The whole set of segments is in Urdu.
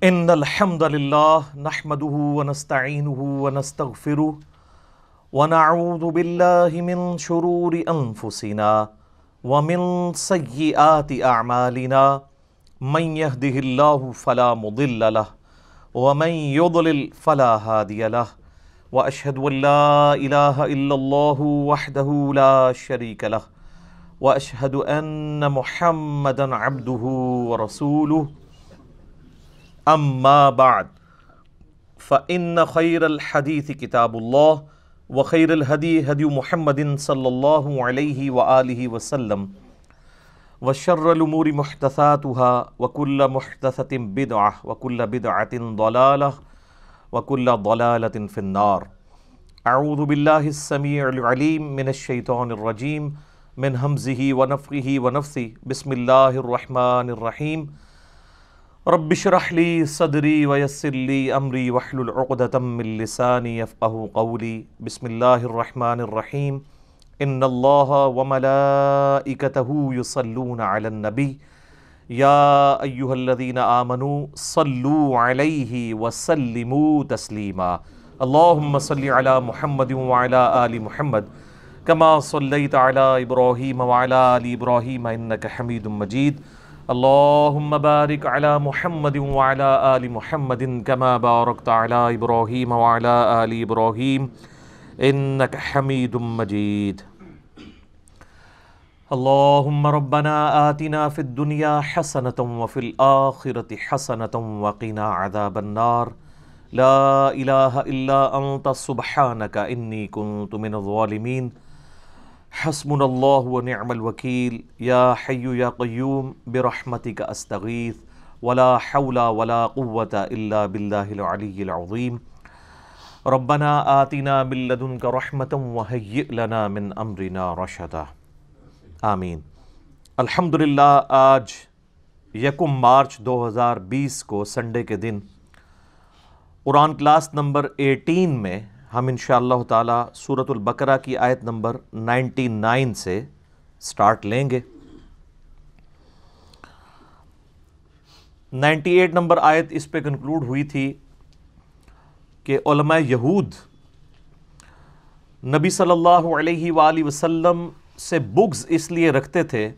ان الحمد للہ نحمده ونستعینه ونستغفره ونعوذ باللہ من شرور انفسنا ومن سیئات اعمالنا من يهده اللہ فلا مضل له ومن يضلل فلا هادی له واشهد ان لا الہ الا اللہ وحدہ لا شریک له واشهد ان محمدا عبدہ ورسولہ اما بعد فإن خیر الحدیث کتاب اللہ وخیر الہدی ہدی محمد صلی اللہ علیہ وآلہ وسلم وشر الامور محدثاتها وکل محدثۃ بدعہ وکل بدعۃ ضلالہ وکل ضلالۃ فی النار۔ اعوذ باللہ السمیع العلیم من الشیطان الرجیم من ہمزہ ونفخہ ونفثہ بسم اللہ الرحمن الرحیم۔ رب اشرح لی صدری ویسر لی امری واحلل عقدۃ من لسانی یفقہوا قولی۔ بسم اللہ الرحمن الرحیم۔ ان اللہ وملائکتہ یصلون علی النبی یا ایہا الذین آمنوا صلوا علیہ وسلموا تسلیما۔ اللہم صل علی محمد وعلی آل محمد کما صلیت علی ابراہیم وعلی آل ابراہیم انک حمید مجید۔ اللہم بارک علی محمد وعلی آل محمد کما بارکت علی ابراہیم وعلی آل ابراہیم انک حمید مجید۔ اللہم ربنا آتنا فی الدنیا حسنۃ وفی الآخرۃ حسنۃ وقنا عذاب النار۔ لا الہ الا انت سبحانک انی کنت من الظالمین۔ حسبنا اللہ ونعم الوکیل۔ یا حی یا قیوم برحمتک استغیث ولا حول ولا قوة الا باللہ العلی العظیم۔ ربنا آتنا من لدنک رحمة وہیئ لنا من امرنا رشدا۔ آمین۔ الحمدللہ آج 1 مارچ 2020 کو سنڈے کے دن قرآن کلاس نمبر 18 میں ہم انشاءاللہ تعالی سورۃ البقرہ کی آیت نمبر 99 سے سٹارٹ لیں گے۔ 98 نمبر آیت اس پہ کنکلوڈ ہوئی تھی کہ علماء یہود نبی صلی اللہ علیہ وآلہ وسلم سے بغض اس لیے رکھتے تھے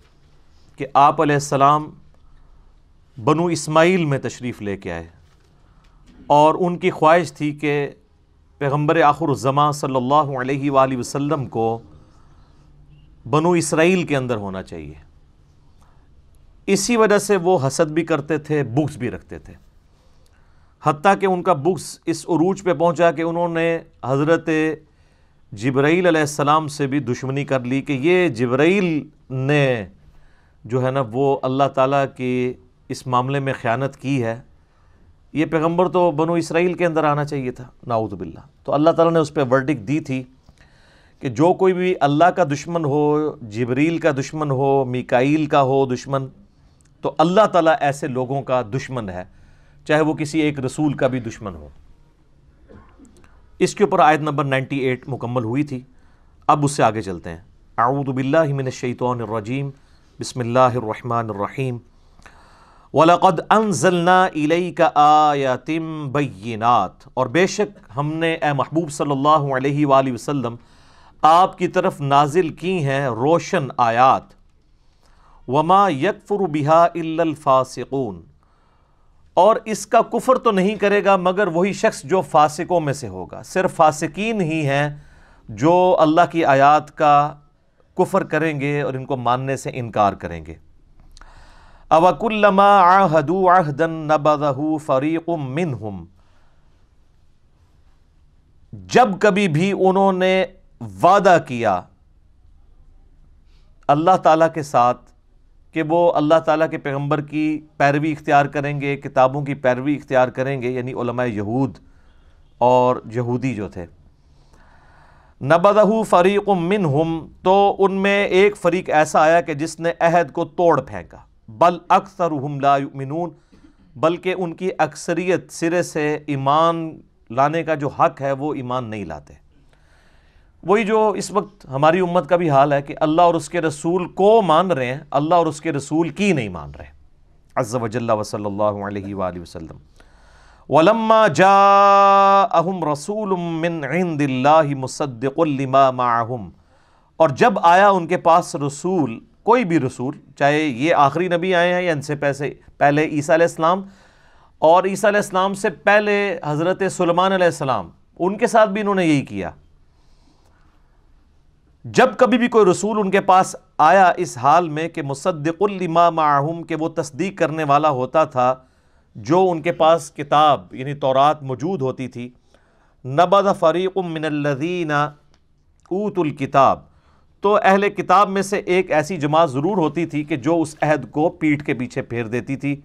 کہ آپ علیہ السلام بنو اسماعیل میں تشریف لے کے آئے، اور ان کی خواہش تھی کہ پیغمبر آخر الزماں صلی اللہ علیہ وآلہ وسلم کو بنو اسرائیل کے اندر ہونا چاہیے۔ اسی وجہ سے وہ حسد بھی کرتے تھے، بغض بھی رکھتے تھے، حتیٰ کہ ان کا بغض اس عروج پہ پہنچا کہ انہوں نے حضرت جبرائیل علیہ السلام سے بھی دشمنی کر لی کہ یہ جبرائیل نے جو ہے نا وہ اللہ تعالیٰ کی اس معاملے میں خیانت کی ہے، یہ پیغمبر تو بنو اسرائیل کے اندر آنا چاہیے تھا، نعوذ باللہ۔ تو اللہ تعالیٰ نے اس پہ ورڈکٹ دی تھی کہ جو کوئی بھی اللہ کا دشمن ہو، جبریل کا دشمن ہو، میکائیل کا ہو دشمن، تو اللہ تعالیٰ ایسے لوگوں کا دشمن ہے، چاہے وہ کسی ایک رسول کا بھی دشمن ہو۔ اس کے اوپر آیت نمبر 98 مکمل ہوئی تھی۔ اب اس سے آگے چلتے ہیں۔ اعوذ باللہ من الشیطان الرجیم، بسم اللہ الرحمن الرحیم۔ وَلَقَدْ أَنزَلْنَا إِلَيْكَ آيَاتٍ بَيِّنَاتٍ، اور بے شک ہم نے اے محبوب صلی اللہ علیہ وآلہ وسلم آپ کی طرف نازل کی ہیں روشن آیات۔ وَمَا يَكْفُرُ بِهَا إِلَّا الْفَاسِقُونَ، اور اس کا کفر تو نہیں کرے گا مگر وہی شخص جو فاسقوں میں سے ہوگا۔ صرف فاسقین ہی ہیں جو اللہ کی آیات کا کفر کریں گے اور ان کو ماننے سے انکار کریں گے۔ أَوَكُلَّمَا عَاهَدُوا عَهْدًا نَبَذَهُ فَرِيقٌ مِّنْهُمْ، جب کبھی بھی انہوں نے وعدہ کیا اللہ تعالیٰ کے ساتھ کہ وہ اللہ تعالیٰ کے پیغمبر کی پیروی اختیار کریں گے، کتابوں کی پیروی اختیار کریں گے، یعنی علماء یہود اور یہودی جو تھے، نَبَذَهُ فَرِيقٌ مِّنْهُمْ، تو ان میں ایک فریق ایسا آیا کہ جس نے عہد کو توڑ پھینکا۔ بل اکثرهم لا یؤمنون، بلکہ ان کی اکثریت سرے سے ایمان لانے کا جو حق ہے وہ ایمان نہیں لاتے۔ وہی جو اس وقت ہماری امت کا بھی حال ہے کہ اللہ اور اس کے رسول کو مان رہے ہیں، اللہ اور اس کے رسول کی نہیں مان رہے، عز و جل و صلی اللہ علیہ وآلہ وسلم۔ وَلَمَّا جَاءَهُمْ رَسُولٌ مِّنْ عِنْدِ اللَّهِ مُصَدِّقٌ لِمَا مَعَهُمْ، اور جب آیا ان کے پاس رسول، کوئی بھی رسول، چاہے یہ آخری نبی آئے ہیں یا ان سے پہلے عیسیٰ علیہ السلام، اور عیسیٰ علیہ السلام سے پہلے حضرت سلیمان علیہ السلام، ان کے ساتھ بھی انہوں نے یہی کیا۔ جب کبھی بھی کوئی رسول ان کے پاس آیا اس حال میں کہ مصدق لما معہم، کہ وہ تصدیق کرنے والا ہوتا تھا جو ان کے پاس کتاب یعنی تورات موجود ہوتی تھی، نبذ فریق من الذین اوتوا الکتاب، تو اہل کتاب میں سے ایک ایسی جماعت ضرور ہوتی تھی کہ جو اس عہد کو پیٹھ کے پیچھے پھیر دیتی تھی۔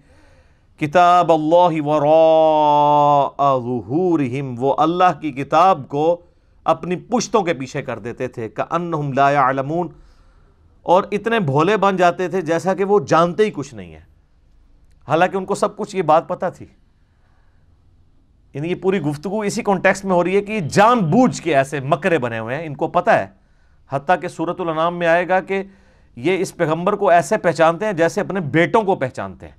کتاب اللہ وراء ظہورہم، وہ اللہ کی کتاب کو اپنی پشتوں کے پیچھے کر دیتے تھے، کأنہم لا یعلمون، اور اتنے بھولے بن جاتے تھے جیسا کہ وہ جانتے ہی کچھ نہیں ہے، حالانکہ ان کو سب کچھ یہ بات پتہ تھی۔ یعنی یہ پوری گفتگو اسی کانٹیکسٹ میں ہو رہی ہے کہ جان بوجھ کے ایسے مکرے بنے ہوئے ہیں، ان کو پتہ ہے، حتیٰ کہ سورۃ الانعام میں آئے گا کہ یہ اس پیغمبر کو ایسے پہچانتے ہیں جیسے اپنے بیٹوں کو پہچانتے ہیں،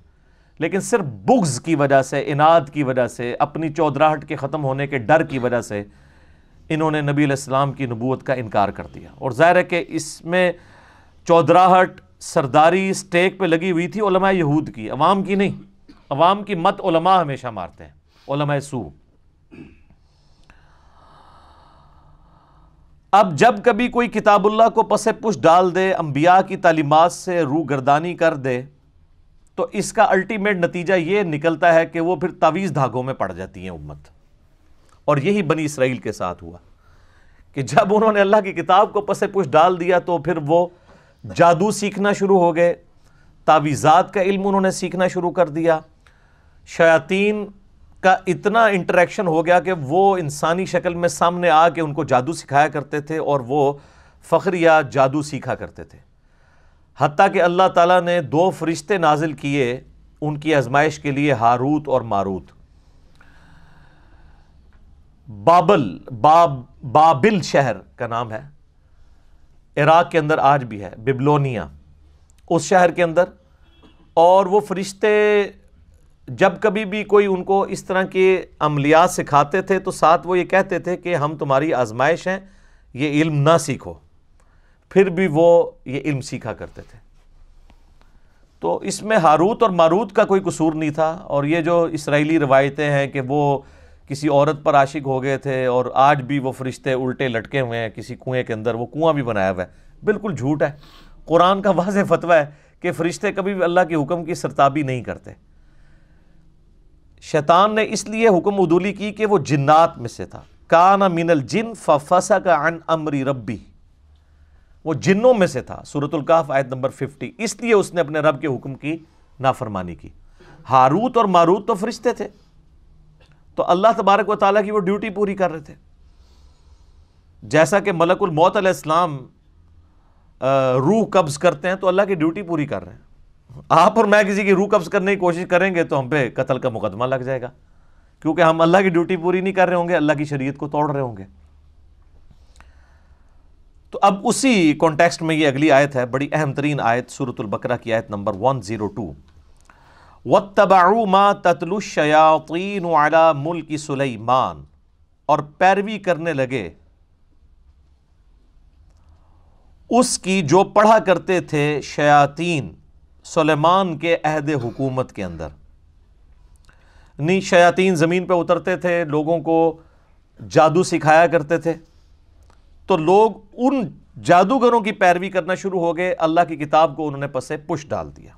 لیکن صرف بغض کی وجہ سے، اناد کی وجہ سے، اپنی چودراہٹ کے ختم ہونے کے ڈر کی وجہ سے انہوں نے نبی علیہ السلام کی نبوت کا انکار کر دیا۔ اور ظاہر ہے کہ اس میں چودراہٹ، سرداری سٹیک پہ لگی ہوئی تھی علماء یہود کی، عوام کی نہیں۔ عوام کی مت علماء ہمیشہ مارتے ہیں، علماء سو۔ اب جب کبھی کوئی کتاب اللہ کو پس پش ڈال دے، انبیاء کی تعلیمات سے روگردانی کر دے، تو اس کا الٹیمیٹ نتیجہ یہ نکلتا ہے کہ وہ پھر تعویذ دھاگوں میں پڑ جاتی ہیں امت۔ اور یہی بنی اسرائیل کے ساتھ ہوا کہ جب انہوں نے اللہ کی کتاب کو پس پش ڈال دیا تو پھر وہ جادو سیکھنا شروع ہو گئے، تعویذات کا علم انہوں نے سیکھنا شروع کر دیا، شیاطین کا اتنا انٹریکشن ہو گیا کہ وہ انسانی شکل میں سامنے آ کے ان کو جادو سکھایا کرتے تھے اور وہ فخر یا جادو سیکھا کرتے تھے۔ حتیٰ کہ اللہ تعالیٰ نے 2 فرشتے نازل کیے ان کی آزمائش کے لیے، ہاروت اور ماروت۔ بابل شہر کا نام ہے، عراق کے اندر آج بھی ہے، بیبلونیا، اس شہر کے اندر۔ اور وہ فرشتے جب کبھی بھی کوئی ان کو اس طرح کے عملیات سکھاتے تھے تو ساتھ وہ یہ کہتے تھے کہ ہم تمہاری آزمائش ہیں، یہ علم نہ سیکھو، پھر بھی وہ یہ علم سیکھا کرتے تھے۔ تو اس میں ہاروت اور ماروت کا کوئی قصور نہیں تھا۔ اور یہ جو اسرائیلی روایتیں ہیں کہ وہ کسی عورت پر عاشق ہو گئے تھے اور آج بھی وہ فرشتے الٹے لٹکے ہوئے ہیں کسی کنویں کے اندر، وہ کنواں بھی بنایا ہوا ہے، بالکل جھوٹ ہے۔ قرآن کا واضح فتویٰ ہے کہ فرشتے کبھی بھی اللہ کے حکم کی سرتابی نہیں کرتے۔ شیطان نے اس لیے حکم عدولی کی کہ وہ جنات میں سے تھا، کان من الجن ففسق عن امر ربی، وہ جنوں میں سے تھا، سورۃ الکہف آیت نمبر 50، اس لیے اس نے اپنے رب کے حکم کی نافرمانی کی۔ ہاروت اور ماروت تو فرشتے تھے، تو اللہ تبارک و تعالیٰ کی وہ ڈیوٹی پوری کر رہے تھے۔ جیسا کہ ملک الموت علیہ السلام روح قبض کرتے ہیں تو اللہ کی ڈیوٹی پوری کر رہے ہیں۔ آپ اور میں کسی کی روح قبض کرنے کی کوشش کریں گے تو ہم پہ قتل کا مقدمہ لگ جائے گا، کیونکہ ہم اللہ کی ڈیوٹی پوری نہیں کر رہے ہوں گے، اللہ کی شریعت کو توڑ رہے ہوں گے۔ تو اب اسی کانٹیکسٹ میں یہ اگلی آیت ہے، بڑی اہم ترین آیت، سورۃ البقرہ کی آیت نمبر 102، وَاتَّبَعُوا مَا تَتْلُو الشَّيَاطِينُ عَلَى مُلْكِ سُلَيْمَانَ، اور پیروی کرنے لگے اس کی جو پڑھا کرتے تھے شیاطین سلیمان کے عہد حکومت کے اندر۔ نہیں، شیاطین زمین پہ اترتے تھے، لوگوں کو جادو سکھایا کرتے تھے، تو لوگ ان جادوگروں کی پیروی کرنا شروع ہو گئے، اللہ کی کتاب کو انہوں نے پسے پش ڈال دیا۔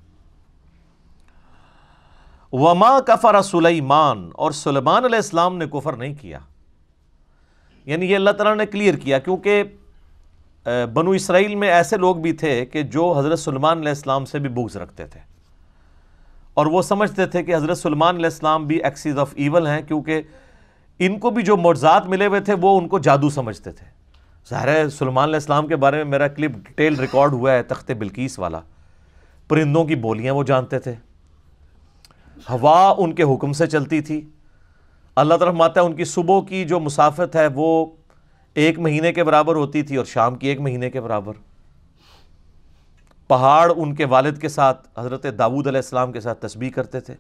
وما کفر سلیمان، اور سلیمان علیہ السلام نے کفر نہیں کیا، یعنی یہ اللہ تعالیٰ نے کلیئر کیا، کیونکہ بنو اسرائیل میں ایسے لوگ بھی تھے کہ جو حضرت سلیمان علیہ السلام سے بھی بغض رکھتے تھے، اور وہ سمجھتے تھے کہ حضرت سلیمان علیہ السلام بھی ایکسیز آف ایول ہیں، کیونکہ ان کو بھی جو معجزات ملے ہوئے تھے وہ ان کو جادو سمجھتے تھے۔ ظاہر ہے سلیمان علیہ السلام کے بارے میں میرا کلپ ڈیٹیل ریکارڈ ہوا ہے، تخت بلقیس والا، پرندوں کی بولیاں وہ جانتے تھے، ہوا ان کے حکم سے چلتی تھی، اللہ تعالیٰ فرماتا ہے ان کی صبح کی جو مسافت ہے وہ 1 مہینے کے برابر ہوتی تھی اور شام کی 1 مہینے کے برابر۔ پہاڑ ان کے والد کے ساتھ، حضرت داؤد علیہ السلام کے ساتھ تسبیح کرتے تھے،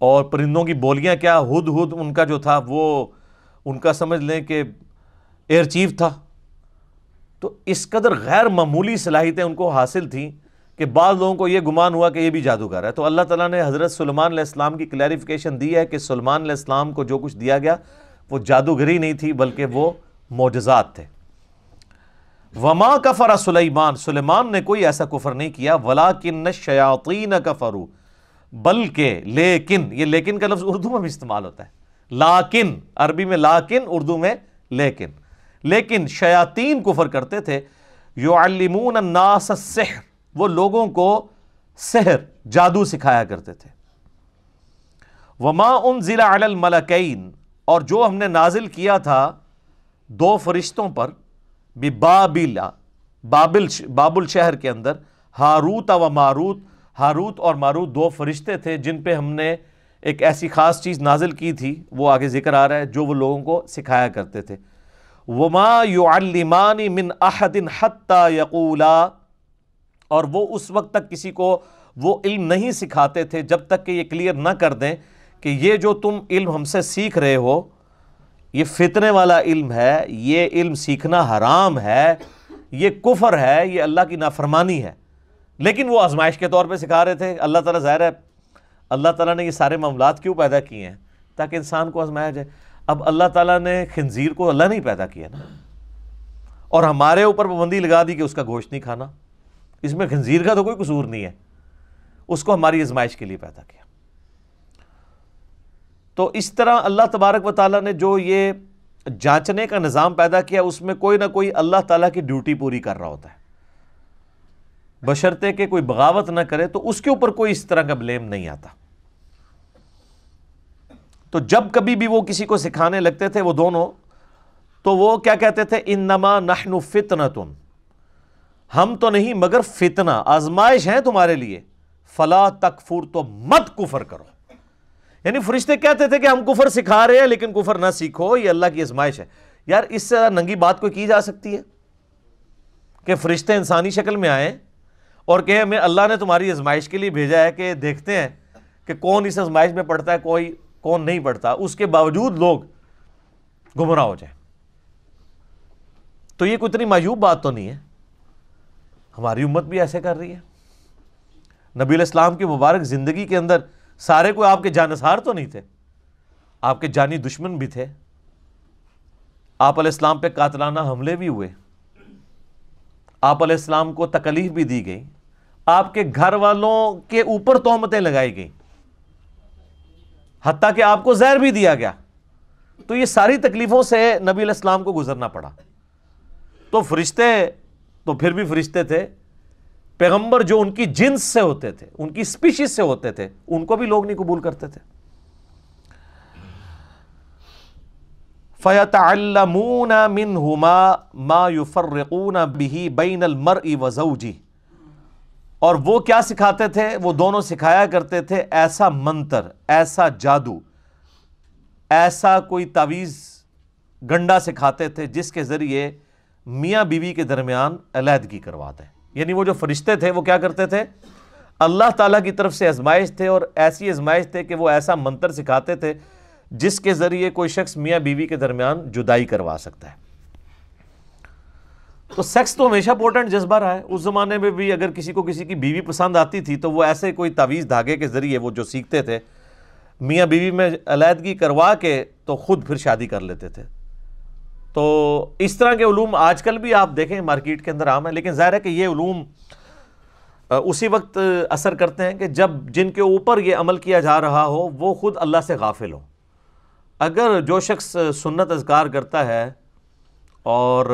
اور پرندوں کی بولیاں کیا، ہد ہد ان کا جو تھا وہ ان کا سمجھ لیں کہ ایئر چیف تھا. تو اس قدر غیر معمولی صلاحیتیں ان کو حاصل تھیں کہ بعض لوگوں کو یہ گمان ہوا کہ یہ بھی جادوگر ہے. تو اللہ تعالیٰ نے حضرت سلیمان علیہ السلام کی کلیریفیکیشن دی ہے کہ سلیمان علیہ السلام کو جو کچھ دیا گیا وہ جادوگری نہیں تھی بلکہ وہ معجزات تھے. وما کفر سلیمان، سلیمان نے کوئی ایسا کفر نہیں کیا. ولکن الشیاطین کفروا، بلکہ لیکن، یہ لیکن کا لفظ اردو میں بھی استعمال ہوتا ہے. لیکن عربی میں لیکن، اردو میں لیکن. لیکن شیاطین کفر کرتے تھے. یعلمون الناس السحر، وہ لوگوں کو سحر، جادو سکھایا کرتے تھے. وما انزل علی الملکین، اور جو ہم نے نازل کیا تھا دو فرشتوں پر، ببابل، بابل شہر کے اندر، ہاروت و ماروت. ہاروت اور ماروت دو فرشتے تھے جن پہ ہم نے ایک ایسی خاص چیز نازل کی تھی، وہ آگے ذکر آ رہا ہے، جو وہ لوگوں کو سکھایا کرتے تھے. وما يعلمان من احد حتى يقولا، اور وہ اس وقت تک کسی کو وہ علم نہیں سکھاتے تھے جب تک کہ یہ کلیئر نہ کر دیں کہ یہ جو تم علم ہم سے سیکھ رہے ہو یہ فتنے والا علم ہے، یہ علم سیکھنا حرام ہے، یہ کفر ہے، یہ اللہ کی نافرمانی ہے. لیکن وہ آزمائش کے طور پہ سکھا رہے تھے. اللہ تعالیٰ، ظاہر ہے اللہ تعالیٰ نے یہ سارے معاملات کیوں پیدا کیے ہیں؟ تاکہ انسان کو آزمایا جائے. اب اللہ تعالیٰ نے خنزیر کو اللہ نہیں پیدا کیا نا، اور ہمارے اوپر پابندی لگا دی کہ اس کا گوشت نہیں کھانا. اس میں خنزیر کا تو کوئی قصور نہیں ہے، اس کو ہماری آزمائش کے لیے پیدا کیا. تو اس طرح اللہ تبارک و تعالیٰ نے جو یہ جانچنے کا نظام پیدا کیا، اس میں کوئی نہ کوئی اللہ تعالیٰ کی ڈیوٹی پوری کر رہا ہوتا ہے، بشرطے کہ کوئی بغاوت نہ کرے تو اس کے اوپر کوئی اس طرح کا بلیم نہیں آتا. تو جب کبھی بھی وہ کسی کو سکھانے لگتے تھے وہ دونوں، تو وہ کیا کہتے تھے؟ انما نحن فتنۃ، ہم تو نہیں مگر فتنہ، آزمائش ہیں تمہارے لیے. فلا تکفر، تو مت کفر کرو. یعنی فرشتے کہتے تھے کہ ہم کفر سکھا رہے ہیں لیکن کفر نہ سیکھو، یہ اللہ کی آزمائش ہے. یار اس سے ننگی بات کوئی کی جا سکتی ہے کہ فرشتے انسانی شکل میں آئیں اور کہ ہمیں اللہ نے تمہاری آزمائش کے لیے بھیجا ہے کہ دیکھتے ہیں کہ کون اس آزمائش میں پڑتا ہے، کون نہیں پڑتا، اس کے باوجود لوگ گمراہ ہو جائیں. تو یہ کوئی اتنی معیوب بات تو نہیں ہے. ہماری امت بھی ایسے کر رہی ہے. نبی علیہ السلام کی مبارک زندگی کے اندر سارے کوئی آپ کے جانثار تو نہیں تھے، آپ کے جانی دشمن بھی تھے. آپ علیہ السلام پہ قاتلانہ حملے بھی ہوئے، آپ علیہ السلام کو تکلیف بھی دی گئی، آپ کے گھر والوں کے اوپر تہمتیں لگائی گئیں، حتیٰ کہ آپ کو زہر بھی دیا گیا. تو یہ ساری تکلیفوں سے نبی علیہ السلام کو گزرنا پڑا. تو فرشتے تو پھر بھی فرشتے تھے، پیغمبر جو ان کی جنس سے ہوتے تھے، ان کی سپیشیز سے ہوتے تھے، ان کو بھی لوگ نہیں قبول کرتے تھے. فَيَتَعَلَّمُونَ مِنْهُمَا مَا يُفَرِّقُونَ بِهِ بَيْنَ الْمَرْءِ وَزَوْجِهِ، اور وہ کیا سکھاتے تھے؟ وہ دونوں سکھایا کرتے تھے ایسا منتر، ایسا جادو، ایسا کوئی تعویذ گنڈا سکھاتے تھے جس کے ذریعے میاں بیوی کے درمیان علیحدگی کرواتے ہیں. یعنی وہ جو فرشتے تھے وہ کیا کرتے تھے؟ اللہ تعالیٰ کی طرف سے آزمائش تھے، اور ایسی آزمائش تھے کہ وہ ایسا منتر سکھاتے تھے جس کے ذریعے کوئی شخص میاں بیوی کے درمیان جدائی کروا سکتا ہے. تو سیکس تو ہمیشہ پوٹنٹ جذبہ رہا ہے. اس زمانے میں بھی اگر کسی کو کسی کی بیوی پسند آتی تھی تو وہ ایسے کوئی تعویذ دھاگے کے ذریعے وہ جو سیکھتے تھے میاں بیوی میں علیحدگی کروا کے تو خود پھر شادی کر لیتے تھے. تو اس طرح کے علوم آج کل بھی آپ دیکھیں مارکیٹ کے اندر عام ہے، لیکن ظاہر ہے کہ یہ علوم اسی وقت اثر کرتے ہیں کہ جب جن کے اوپر یہ عمل کیا جا رہا ہو وہ خود اللہ سے غافل ہو. اگر جو شخص سنت اذکار کرتا ہے اور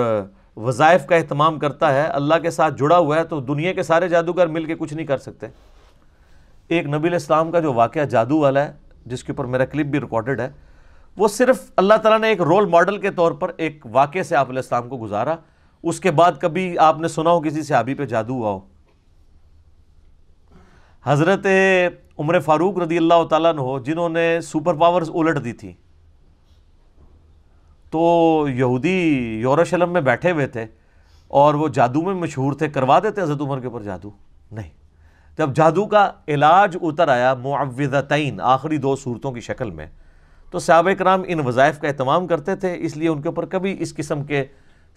وظائف کا اہتمام کرتا ہے، اللہ کے ساتھ جڑا ہوا ہے، تو دنیا کے سارے جادوگر مل کے کچھ نہیں کر سکتے. ایک نبی علیہ السلام کا جو واقعہ جادو والا ہے جس کے اوپر میرا کلپ بھی ریکارڈڈ ہے، وہ صرف اللہ تعالیٰ نے ایک رول ماڈل کے طور پر ایک واقعے سے آپ علیہ السلام کو گزارا. اس کے بعد کبھی آپ نے سنا ہو کسی صحابی پہ جادو ہوا ہو؟ حضرت عمر فاروق رضی اللہ تعالیٰ عنہ جنہوں نے سپر پاورز الٹ دی تھی، تو یہودی یروشلم میں بیٹھے ہوئے تھے اور وہ جادو میں مشہور تھے، کروا دیتے حضرت عمر کے اوپر جادو؟ نہیں. جب جادو کا علاج اتر آیا معوذتین آخری 2 صورتوں کی شکل میں، تو صحابہ کرام ان وظائف کا اہتمام کرتے تھے، اس لیے ان کے اوپر کبھی اس قسم کے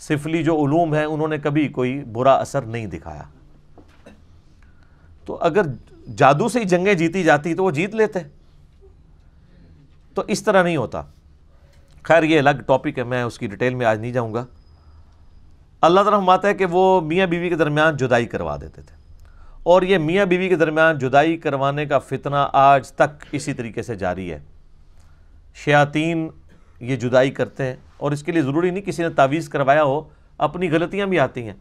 سفلی جو علوم ہیں انہوں نے کبھی کوئی برا اثر نہیں دکھایا۔ تو اگر جادو سے ہی جنگیں جیتی جاتی تو وہ جیت لیتے، تو اس طرح نہیں ہوتا۔ خیر یہ الگ ٹاپک ہے، میں اس کی ڈیٹیل میں آج نہیں جاؤں گا۔ اللہ تعالیٰ فرماتا ہے کہ وہ میاں بیوی کے درمیان جدائی کروا دیتے تھے، اور یہ میاں بیوی کے درمیان جدائی کروانے کا فتنہ آج تک اسی طریقے سے جاری ہے۔ شیاطین یہ جدائی کرتے ہیں، اور اس کے لیے ضروری نہیں کسی نے تعویذ کروایا ہو، اپنی غلطیاں بھی آتی ہیں۔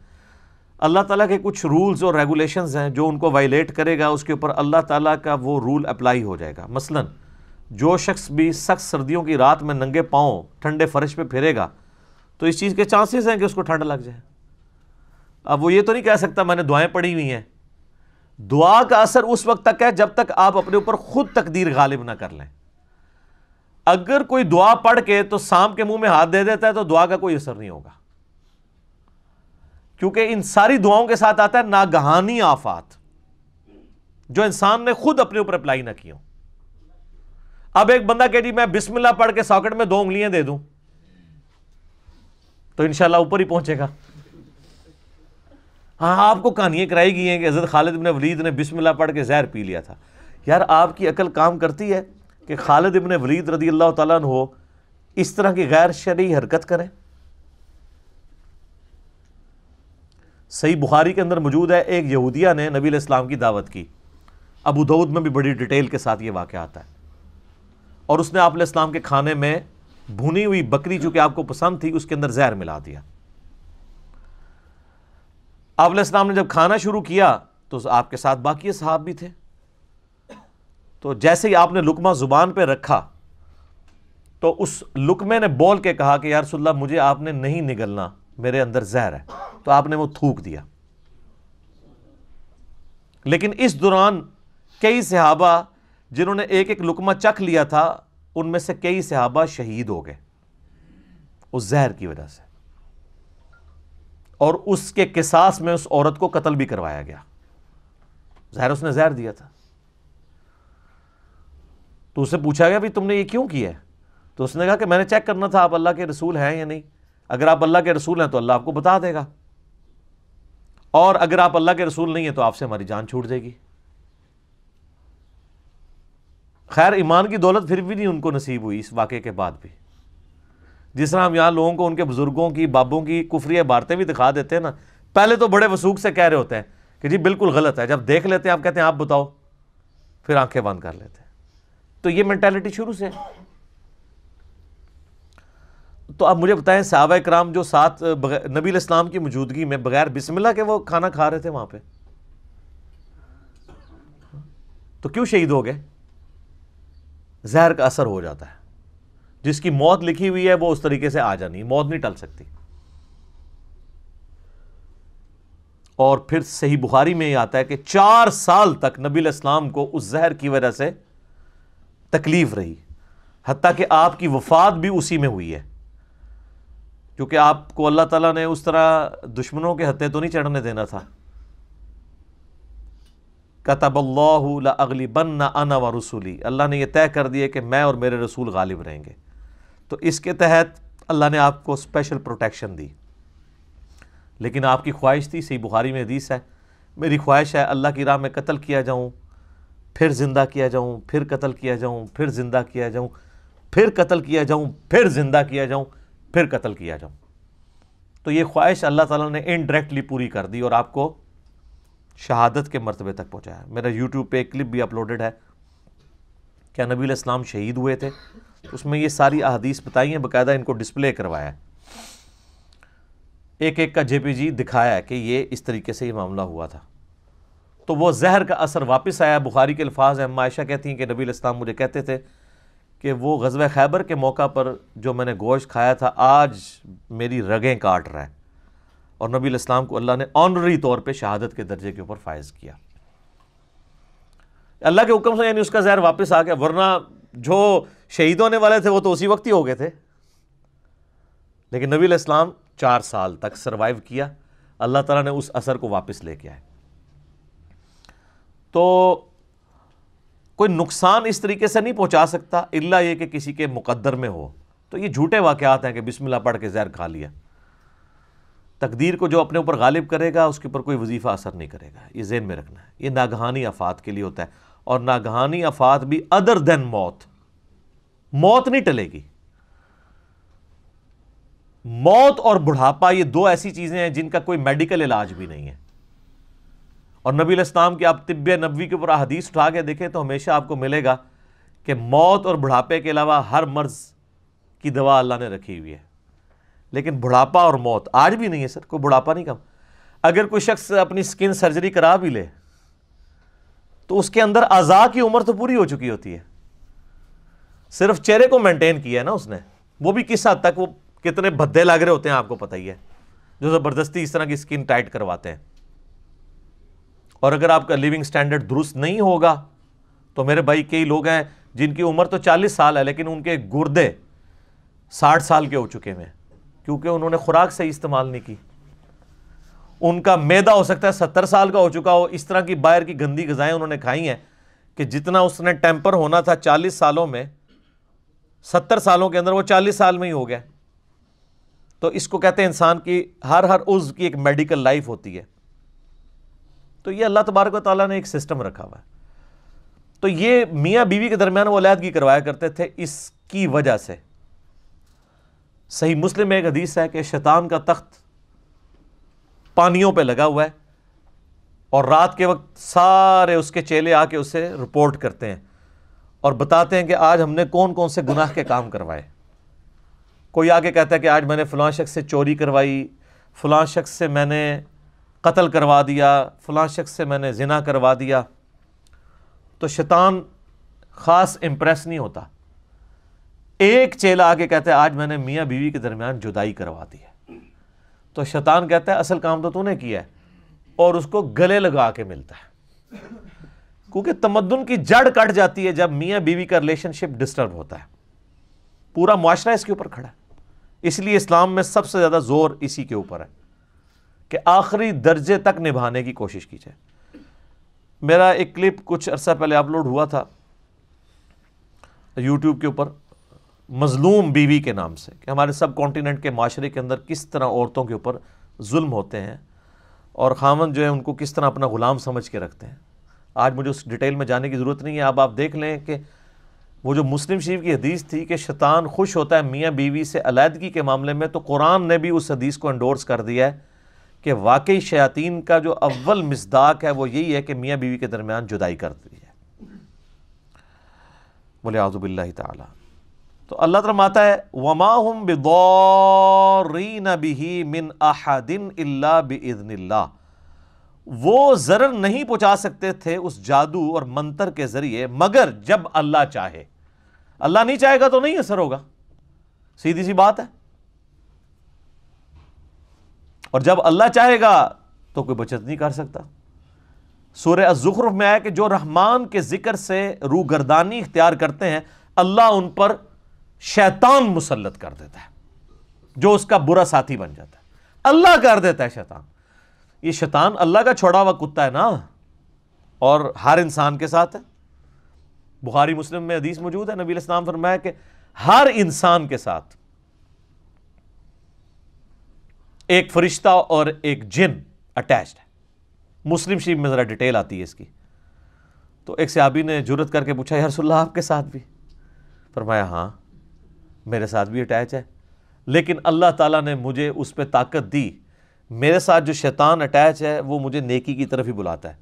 اللہ تعالیٰ کے کچھ رولز اور ریگولیشنز ہیں، جو ان کو وائلیٹ کرے گا اس کے اوپر اللہ تعالیٰ کا وہ رول اپلائی ہو جائے گا۔ مثلا جو شخص بھی سخت سردیوں کی رات میں ننگے پاؤں ٹھنڈے فرش پہ پھرے گا تو اس چیز کے چانسز ہیں کہ اس کو ٹھنڈ لگ جائے۔ اب وہ یہ تو نہیں کہہ سکتا میں نے دعائیں پڑھی ہوئی ہیں۔ دعا کا اثر اس وقت تک ہے جب تک آپ اپنے اوپر خود تقدیر غالب نہ کر لیں۔ اگر کوئی دعا پڑھ کے تو سانپ کے منہ میں ہاتھ دے دیتا ہے تو دعا کا کوئی اثر نہیں ہوگا، کیونکہ ان ساری دعاؤں کے ساتھ آتا ہے ناگہانی آفات جو انسان نے خود اپنے اوپر اپلائی نہ کی ہوں۔ اب ایک بندہ کہ جی میں بسم اللہ پڑھ کے ساکٹ میں 2 انگلیاں دے دوں تو انشاءاللہ اوپر ہی پہنچے گا۔ ہاں آپ کو کہانیاں کرائی گئی ہیں کہ حضرت خالد بن ولید نے بسم اللہ پڑھ کے زہر پی لیا تھا۔ یار آپ کی عقل کام کرتی ہے کہ خالد بن ولید رضی اللہ تعالیٰ عنہ اس طرح کی غیر شرعی حرکت کریں؟ صحیح بخاری کے اندر موجود ہے، ایک یہودیہ نے نبی علیہ السلام کی دعوت کی، ابو داؤد میں بھی بڑی ڈیٹیل کے ساتھ یہ واقعہ آتا ہے، اور اس نے آپ علیہ السلام کے کھانے میں بھونی ہوئی بکری چونکہ آپ کو پسند تھی اس کے اندر زہر ملا دیا۔ آپ علیہ السلام نے جب کھانا شروع کیا تو آپ کے ساتھ باقی صحاب بھی تھے، تو جیسے ہی آپ نے لقمہ زبان پہ رکھا تو اس لقمے نے بول کے کہا کہ یا رسول اللہ مجھے آپ نے نہیں نگلنا، میرے اندر زہر ہے، تو آپ نے وہ تھوک دیا۔ لیکن اس دوران کئی صحابہ جنہوں نے ایک ایک لقمہ چکھ لیا تھا ان میں سے کئی صحابہ شہید ہو گئے اس زہر کی وجہ سے، اور اس کے قصاص میں اس عورت کو قتل بھی کروایا گیا۔ ظاہر اس نے زہر دیا تھا، تو اسے پوچھا گیا بھی تم نے یہ کیوں کیا ہے؟ تو اس نے کہا کہ میں نے چیک کرنا تھا آپ اللہ کے رسول ہیں یا نہیں، اگر آپ اللہ کے رسول ہیں تو اللہ آپ کو بتا دے گا، اور اگر آپ اللہ کے رسول نہیں ہیں تو آپ سے ہماری جان چھوٹ جائے گی۔ خیر ایمان کی دولت پھر بھی نہیں ان کو نصیب ہوئی اس واقعے کے بعد بھی۔ جس طرح ہم یہاں لوگوں کو ان کے بزرگوں کی بابوں کی کفری عبارتیں بھی دکھا دیتے ہیں نا، پہلے تو بڑے وثوق سے کہہ رہے ہوتے ہیں کہ جی بالکل غلط ہے، جب دیکھ لیتے ہیں آپ کہتے ہیں آپ بتاؤ، پھر آنکھیں بند کر لیتے ہیں۔ تو یہ مینٹالٹی شروع سے ہے۔ تو اب مجھے بتائیں صحابہ کرام جو ساتھ نبی علیہ السلام کی موجودگی میں بغیر بسم اللہ کے وہ کھانا کھا رہے تھے وہاں پہ، تو کیوں شہید ہو گئے؟ زہر کا اثر ہو جاتا ہے، جس کی موت لکھی ہوئی ہے وہ اس طریقے سے آ جانی، موت نہیں ٹل سکتی۔ اور پھر صحیح بخاری میں یہ آتا ہے کہ 4 سال تک نبی علیہ السلام کو اس زہر کی وجہ سے تکلیف رہی، حتیٰ کہ آپ کی وفات بھی اسی میں ہوئی ہے، کیونکہ آپ کو اللہ تعالیٰ نے اس طرح دشمنوں کے ہتھے تو نہیں چڑھنے دینا تھا۔ کتب اللہ لأغلبن انا ورسولی، اللہ نے یہ طے کر دیا کہ میں اور میرے رسول غالب رہیں گے، تو اس کے تحت اللہ نے آپ کو اسپیشل پروٹیکشن دی۔ لیکن آپ کی خواہش تھی، صحیح بخاری میں حدیث ہے، میری خواہش ہے اللہ کی راہ میں قتل کیا جاؤں، پھر زندہ کیا جاؤں، پھر قتل کیا جاؤں، پھر زندہ کیا جاؤں، پھر قتل کیا جاؤں، پھر زندہ کیا جاؤں، پھر قتل کیا جاؤں۔ تو یہ خواہش اللہ تعالیٰ نے انڈائریکٹلی پوری کر دی اور آپ کو شہادت کے مرتبے تک پہنچایا۔ میرا یوٹیوب پہ ایک کلپ بھی اپلوڈڈ ہے، کیا نبی علیہ السلام شہید ہوئے تھے، اس میں یہ ساری احادیث بتائی ہیں، باقاعدہ ان کو ڈسپلے کروایا ہے، ایک ایک کا JPG دکھایا ہے کہ یہ اس طریقے سے یہ معاملہ ہوا تھا۔ تو وہ زہر کا اثر واپس آیا۔ بخاری کے الفاظ ہیں، عائشہ کہتی ہیں کہ نبی علیہ السلام مجھے کہتے تھے کہ وہ غزوہ خیبر کے موقع پر جو میں نے گوشت کھایا تھا آج میری رگیں کاٹ رہا ہے، اور نبی علیہ السلام کو اللہ نے آنرری طور پہ شہادت کے درجے کے اوپر فائز کیا اللہ کے حکم سے، یعنی اس کا زہر واپس آ گیا، ورنہ جو شہید ہونے والے تھے وہ تو اسی وقت ہی ہو گئے تھے۔ لیکن نبی علیہ السلام 4 سال تک سروائیو کیا، اللہ تعالیٰ نے اس اثر کو واپس لے کے آئے۔ تو کوئی نقصان اس طریقے سے نہیں پہنچا سکتا الا یہ کہ کسی کے مقدر میں ہو. تو یہ جھوٹے واقعات ہیں کہ بسم اللہ پڑھ کے زہر کھا لیا. تقدیر کو جو اپنے اوپر غالب کرے گا اس کے اوپر کوئی وظیفہ اثر نہیں کرے گا. یہ ذہن میں رکھنا ہے. یہ ناگہانی آفات کے لیے ہوتا ہے, اور ناگہانی آفات بھی ادر دین موت. موت نہیں ٹلے گی. موت اور بڑھاپا یہ دو ایسی چیزیں ہیں جن کا کوئی میڈیکل علاج بھی نہیں ہے. اور نبی علیہ السلام کی آپ طب نبوی کے اوپر حدیث اٹھا کے دیکھیں تو ہمیشہ آپ کو ملے گا کہ موت اور بڑھاپے کے علاوہ ہر مرض کی دوا اللہ نے رکھی ہوئی ہے. لیکن بڑھاپا اور موت آج بھی نہیں ہے سر. کوئی بڑھاپا نہیں کم. اگر کوئی شخص اپنی سکن سرجری کرا بھی لے تو اس کے اندر اعضاء کی عمر تو پوری ہو چکی ہوتی ہے. صرف چہرے کو مینٹین کیا ہے نا اس نے. وہ بھی کس حد تک, وہ کتنے بھدے لگ رہے ہوتے ہیں آپ کو پتہ ہی ہے, جو زبردستی اس طرح کی سکن ٹائٹ کرواتے ہیں. اور اگر آپ کا لیونگ سٹینڈرڈ درست نہیں ہوگا تو میرے بھائی کئی لوگ ہیں جن کی عمر تو 40 سال ہے لیکن ان کے گردے 60 سال کے ہو چکے ہیں, کیونکہ انہوں نے خوراک صحیح استعمال نہیں کی. ان کا معدہ ہو سکتا ہے 70 سال کا ہو چکا ہو. اس طرح کی باہر کی گندی غذائیں انہوں نے کھائی ہیں کہ جتنا اس نے ٹیمپر ہونا تھا 40 سالوں میں, 70 سالوں کے اندر وہ 40 سال میں ہی ہو گیا. تو اس کو کہتے ہیں انسان کی ہر عضو کی ایک میڈیکل لائف ہوتی ہے. تو یہ اللہ تبارک و تعالیٰ نے ایک سسٹم رکھا ہوا ہے. تو یہ میاں بیوی کے درمیان وہ علیحدگی کروایا کرتے تھے اس کی وجہ سے. صحیح مسلم میں ایک حدیث ہے کہ شیطان کا تخت پانیوں پہ لگا ہوا ہے اور رات کے وقت سارے اس کے چیلے آ کے اسے رپورٹ کرتے ہیں اور بتاتے ہیں کہ آج ہم نے کون کون سے گناہ کے کام کروائے. کوئی آگے کہتا ہے کہ آج میں نے فلاں شخص سے چوری کروائی, فلاں شخص سے میں نے قتل کروا دیا, فلاں شخص سے میں نے زنا کروا دیا. تو شیطان خاص امپریس نہیں ہوتا. ایک چیلا آگے کہتا ہے آج میں نے میاں بیوی کے درمیان جدائی کروا دی ہے. تو شیطان کہتا ہے اصل کام تو نے کیا ہے, اور اس کو گلے لگا کے ملتا ہے. کیونکہ تمدن کی جڑ کٹ جاتی ہے جب میاں بیوی کا ریلیشن شپ ڈسٹرب ہوتا ہے. پورا معاشرہ اس کے اوپر کھڑا ہے. اس لیے اسلام میں سب سے زیادہ زور اسی کے اوپر ہے کہ آخری درجے تک نبھانے کی کوشش کی جائے. میرا ایک کلپ کچھ عرصہ پہلے اپلوڈ ہوا تھا یوٹیوب کے اوپر, مظلوم بیوی کے نام سے, کہ ہمارے سب کانٹیننٹ کے معاشرے کے اندر کس طرح عورتوں کے اوپر ظلم ہوتے ہیں اور خامن جو ہے ان کو کس طرح اپنا غلام سمجھ کے رکھتے ہیں. آج مجھے اس ڈیٹیل میں جانے کی ضرورت نہیں ہے. اب آپ دیکھ لیں کہ وہ جو مسلم شریف کی حدیث تھی کہ شیطان خوش ہوتا ہے میاں بیوی سے علیحدگی کے معاملے میں, تو قرآن نے بھی اس حدیث کو انڈورس کر دیا ہے کہ واقعی شیاطین کا جو اول مصداق ہے وہ یہی ہے کہ میاں بیوی کے درمیان جدائی کر دی ہے. بولے اعوذ باللہ تعالی. تو اللہ تعالیٰ فرماتا ہے وَمَا هُمْ بِضَارِّينَ بِهِ مِنْ أَحَدٍ إِلَّا بِإِذْنِ اللَّهِ. وہ ضرر نہیں پہنچا سکتے تھے اس جادو اور منتر کے ذریعے مگر جب اللہ چاہے. اللہ نہیں چاہے گا تو نہیں اثر ہوگا, سیدھی سی بات ہے. اور جب اللہ چاہے گا تو کوئی بچت نہیں کر سکتا. سورہ الزخرف میں آیا کہ جو رحمان کے ذکر سے روگردانی اختیار کرتے ہیں اللہ ان پر شیطان مسلط کر دیتا ہے جو اس کا برا ساتھی بن جاتا ہے. اللہ کر دیتا ہے شیطان. یہ شیطان اللہ کا چھوڑا ہوا کتا ہے نا, اور ہر انسان کے ساتھ ہے. بخاری مسلم میں حدیث موجود ہے, نبی علیہ السلام فرمایا کہ ہر انسان کے ساتھ ایک فرشتہ اور ایک جن اٹیچڈ ہے. مسلم شریف میں ذرا ڈیٹیل آتی ہے اس کی. تو ایک صحابی نے جرت کر کے پوچھا یا رسول اللہ آپ کے ساتھ بھی؟ فرمایا ہاں میرے ساتھ بھی اٹیچ ہے, لیکن اللہ تعالیٰ نے مجھے اس پہ طاقت دی. میرے ساتھ جو شیطان اٹیچ ہے وہ مجھے نیکی کی طرف ہی بلاتا ہے.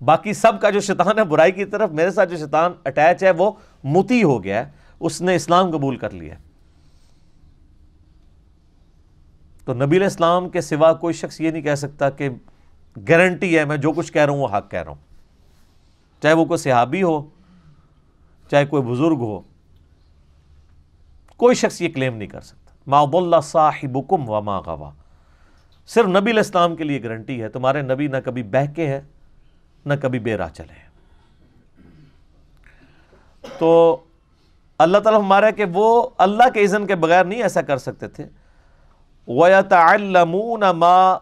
باقی سب کا جو شیطان ہے برائی کی طرف, میرے ساتھ جو شیطان اٹیچ ہے وہ مطیع ہو گیا ہے, اس نے اسلام قبول کر لیا. تو نبی علیہ السلام کے سوا کوئی شخص یہ نہیں کہہ سکتا کہ گارنٹی ہے میں جو کچھ کہہ رہا ہوں وہ حق کہہ رہا ہوں, چاہے وہ کوئی صحابی ہو چاہے کوئی بزرگ ہو. کوئی شخص یہ کلیم نہیں کر سکتا. ما ضل صاحبکم وما غوا. صرف نبی علیہ السلام کے لیے گارنٹی ہے, تمہارے نبی نہ کبھی بہکے ہیں نہ کبھی بے راہ چلے ہیں. تو اللہ تعالیٰ ہمارا کہ وہ اللہ کے اذن کے بغیر نہیں ایسا کر سکتے تھے. وَيَتَعَلَّمُونَ مَا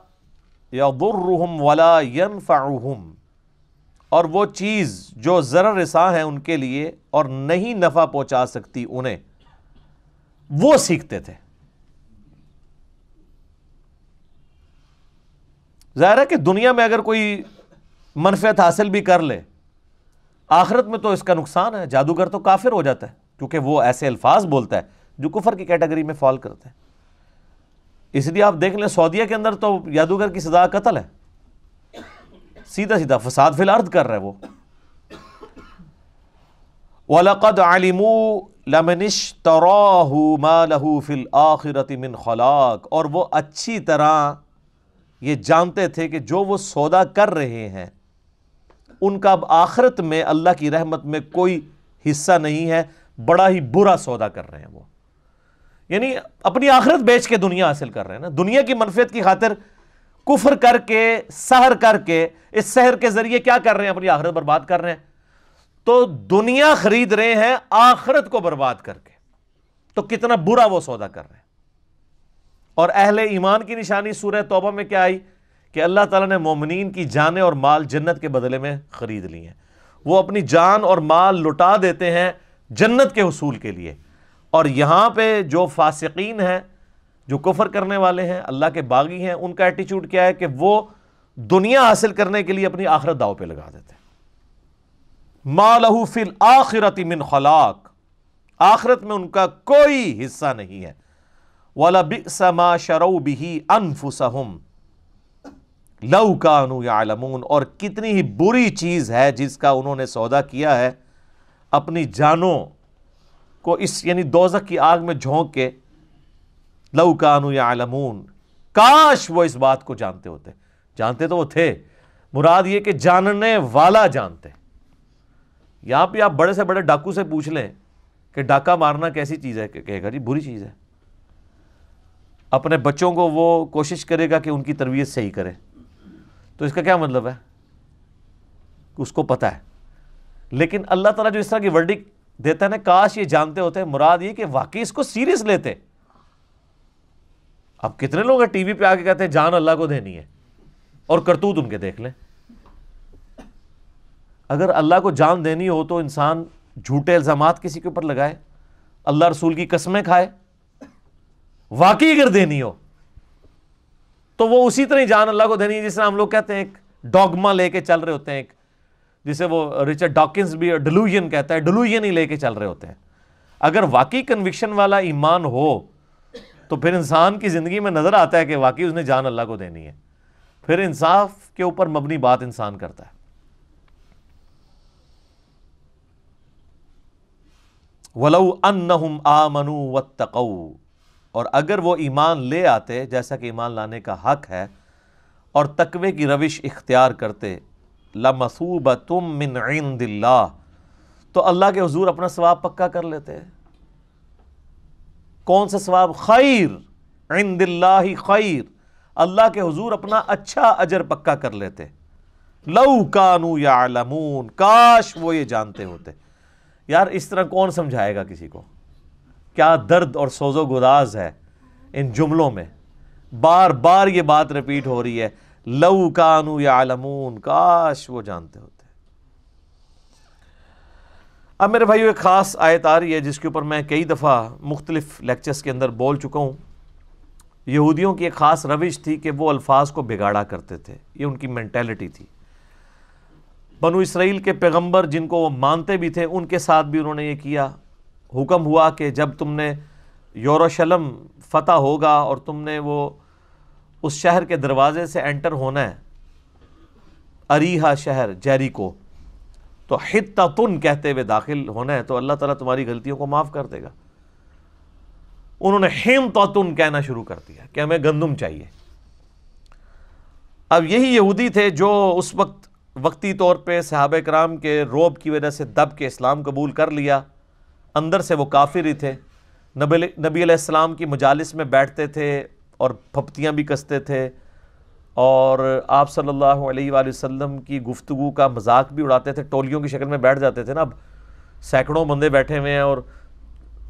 يَضُرُّهُمْ وَلَا يَنْفَعُهُمْ. اور وہ چیز جو ضرر رساں ہے ان کے لیے اور نہیں نفع پہنچا سکتی انہیں، وہ سیکھتے تھے۔ ظاہر ہے کہ دنیا میں اگر کوئی منفعت حاصل بھی کر لے، آخرت میں تو اس کا نقصان ہے۔ جادوگر تو کافر ہو جاتا ہے کیونکہ وہ ایسے الفاظ بولتا ہے جو کفر کی کیٹیگری میں فال کرتے ہیں۔ اس لیے آپ دیکھ لیں سعودیہ کے اندر تو جادوگر کی سزا قتل ہے، سیدھا سیدھا فساد فی الارض کر رہا ہے وہ۔ وَلَقَدْ عَلِمُوا لَمَنِ اشْتَرَاهُ مَا لَهُ فِي الْآخِرَةِ مِنْ خَلَاقٍ، اور وہ اچھی طرح یہ جانتے تھے کہ جو وہ سودا کر رہے ہیں ان کا اب آخرت میں اللہ کی رحمت میں کوئی حصہ نہیں ہے، بڑا ہی برا سودا کر رہے ہیں وہ، یعنی اپنی آخرت بیچ کے دنیا حاصل کر رہے ہیں نا، دنیا کی منفعت کی خاطر کفر کر کے، سحر کر کے، اس سحر کے ذریعے کیا کر رہے ہیں؟ اپنی آخرت برباد کر رہے ہیں۔ تو دنیا خرید رہے ہیں آخرت کو برباد کر کے، تو کتنا برا وہ سودا کر رہے ہیں۔ اور اہل ایمان کی نشانی سورہ توبہ میں کیا آئی کہ اللہ تعالیٰ نے مومنین کی جانیں اور مال جنت کے بدلے میں خرید لی ہیں، وہ اپنی جان اور مال لٹا دیتے ہیں جنت کے حصول کے لیے۔ اور یہاں پہ جو فاسقین ہیں، جو کفر کرنے والے ہیں، اللہ کے باغی ہیں، ان کا ایٹیچیوڈ کیا ہے کہ وہ دنیا حاصل کرنے کے لیے اپنی آخرت داؤ پہ لگا دیتے ہیں۔ مَا لَهُ فِي الْآخِرَةِ مِنْ خَلَاقٍ، آخرت میں ان کا کوئی حصہ نہیں ہے۔ وَلَبِئْسَ مَا شَرَوْا بِهِ أَنفُسَهُمْ لَوْ كَانُوا يَعْلَمُونَ، اور کتنی ہی بری چیز ہے جس کا انہوں نے سودا کیا ہے اپنی جانوں کو، اس یعنی دوزخ کی آگ میں جھونک کے۔ لَوْ كَانُوا يَعْلَمُونَ، کاش وہ اس بات کو جانتے ہوتے۔ جانتے تو وہ تھے، مراد یہ کہ جاننے والا جانتے۔ یہاں پہ آپ بڑے سے بڑے ڈاکو سے پوچھ لیں کہ ڈاکہ مارنا کیسی چیز ہے، کہ کہے گا جی بری چیز ہے۔ اپنے بچوں کو وہ کوشش کرے گا کہ ان کی تربیت صحیح کرے، تو اس کا کیا مطلب ہے؟ اس کو پتہ ہے۔ لیکن اللہ تعالیٰ جو اس طرح کی ورڈک دیتا ہے نا، کاش یہ جانتے ہوتے، مراد یہ کہ واقعی اس کو سیریس لیتے۔ اب کتنے لوگ ٹی وی پہ آ کے کہتے ہیں جان اللہ کو دینی ہے، اور کرتوت ان کے دیکھ لیں۔ اگر اللہ کو جان دینی ہو تو انسان جھوٹے الزامات کسی کے اوپر لگائے، اللہ رسول کی قسمیں کھائے۔ واقعی اگر دینی ہو تو وہ اسی طرح جان اللہ کو دینی ہے جس طرح ہم لوگ کہتے ہیں ایک ڈوگما لے کے چل رہے ہوتے ہیں، ایک جسے وہ رچرڈ ڈاکنز بھی ڈیلوژن کہتا ہے، ڈیلوژن ہی لے کے چل رہے ہوتے ہیں۔ اگر واقعی کنوکشن والا ایمان ہو تو پھر انسان کی زندگی میں نظر آتا ہے کہ واقعی اس نے جان اللہ کو دینی ہے، پھر انصاف کے اوپر مبنی بات انسان کرتا ہے۔ وَلَوْ أَنَّهُمْ آمَنُوا وَاتَّقَوْا، اور اگر وہ ایمان لے آتے جیسا کہ ایمان لانے کا حق ہے اور تقوی کی روش اختیار کرتے، لَمَثُوبَةٌ مِّنْ عِنْدِ اللَّهِ، تو اللہ کے حضور اپنا ثواب پکا کر لیتے۔ کون سا ثواب؟ خیر، عند اللہ خیر، اللہ کے حضور اپنا اچھا اجر پکا کر لیتے۔ لَوْ كَانُوا يَعْلَمُونَ، کاش وہ یہ جانتے ہوتے۔ یار اس طرح کون سمجھائے گا کسی کو؟ کیا درد اور سوز و گداز ہے ان جملوں میں، بار بار یہ بات ریپیٹ ہو رہی ہے، لَوْ كَانُوا يَعْلَمُونَ، کاش وہ جانتے ہوتے۔ اب میرے بھائیو ایک خاص آیت آ رہی ہے جس کے اوپر میں کئی دفعہ مختلف لیکچرز کے اندر بول چکا ہوں۔ یہودیوں کی ایک خاص روش تھی کہ وہ الفاظ کو بگاڑا کرتے تھے، یہ ان کی مینٹیلٹی تھی۔ بنو اسرائیل کے پیغمبر جن کو وہ مانتے بھی تھے ان کے ساتھ بھی انہوں نے یہ کیا۔ حکم ہوا کہ جب تم نے یروشلم فتح ہوگا اور تم نے وہ اس شہر کے دروازے سے انٹر ہونا ہے، اریحا شہر جیریکو، تو حطۃ کہتے ہوئے داخل ہونا ہے، تو اللہ تعالیٰ تمہاری غلطیوں کو معاف کر دے گا۔ انہوں نے حنطۃ کہنا شروع کر دیا کہ ہمیں گندم چاہیے۔ اب یہی یہودی تھے جو اس وقت وقتی طور پہ صحابہ کرام کے روب کی وجہ سے دب کے اسلام قبول کر لیا، اندر سے وہ کافر ہی تھے۔ نبی علیہ السلام کی مجالس میں بیٹھتے تھے اور پھپتیاں بھی کستے تھے، اور آپ صلی اللہ علیہ وآلہ وسلم کی گفتگو کا مذاق بھی اڑاتے تھے، ٹولیوں کی شکل میں بیٹھ جاتے تھے نا۔ اب سینکڑوں بندے بیٹھے ہوئے ہیں اور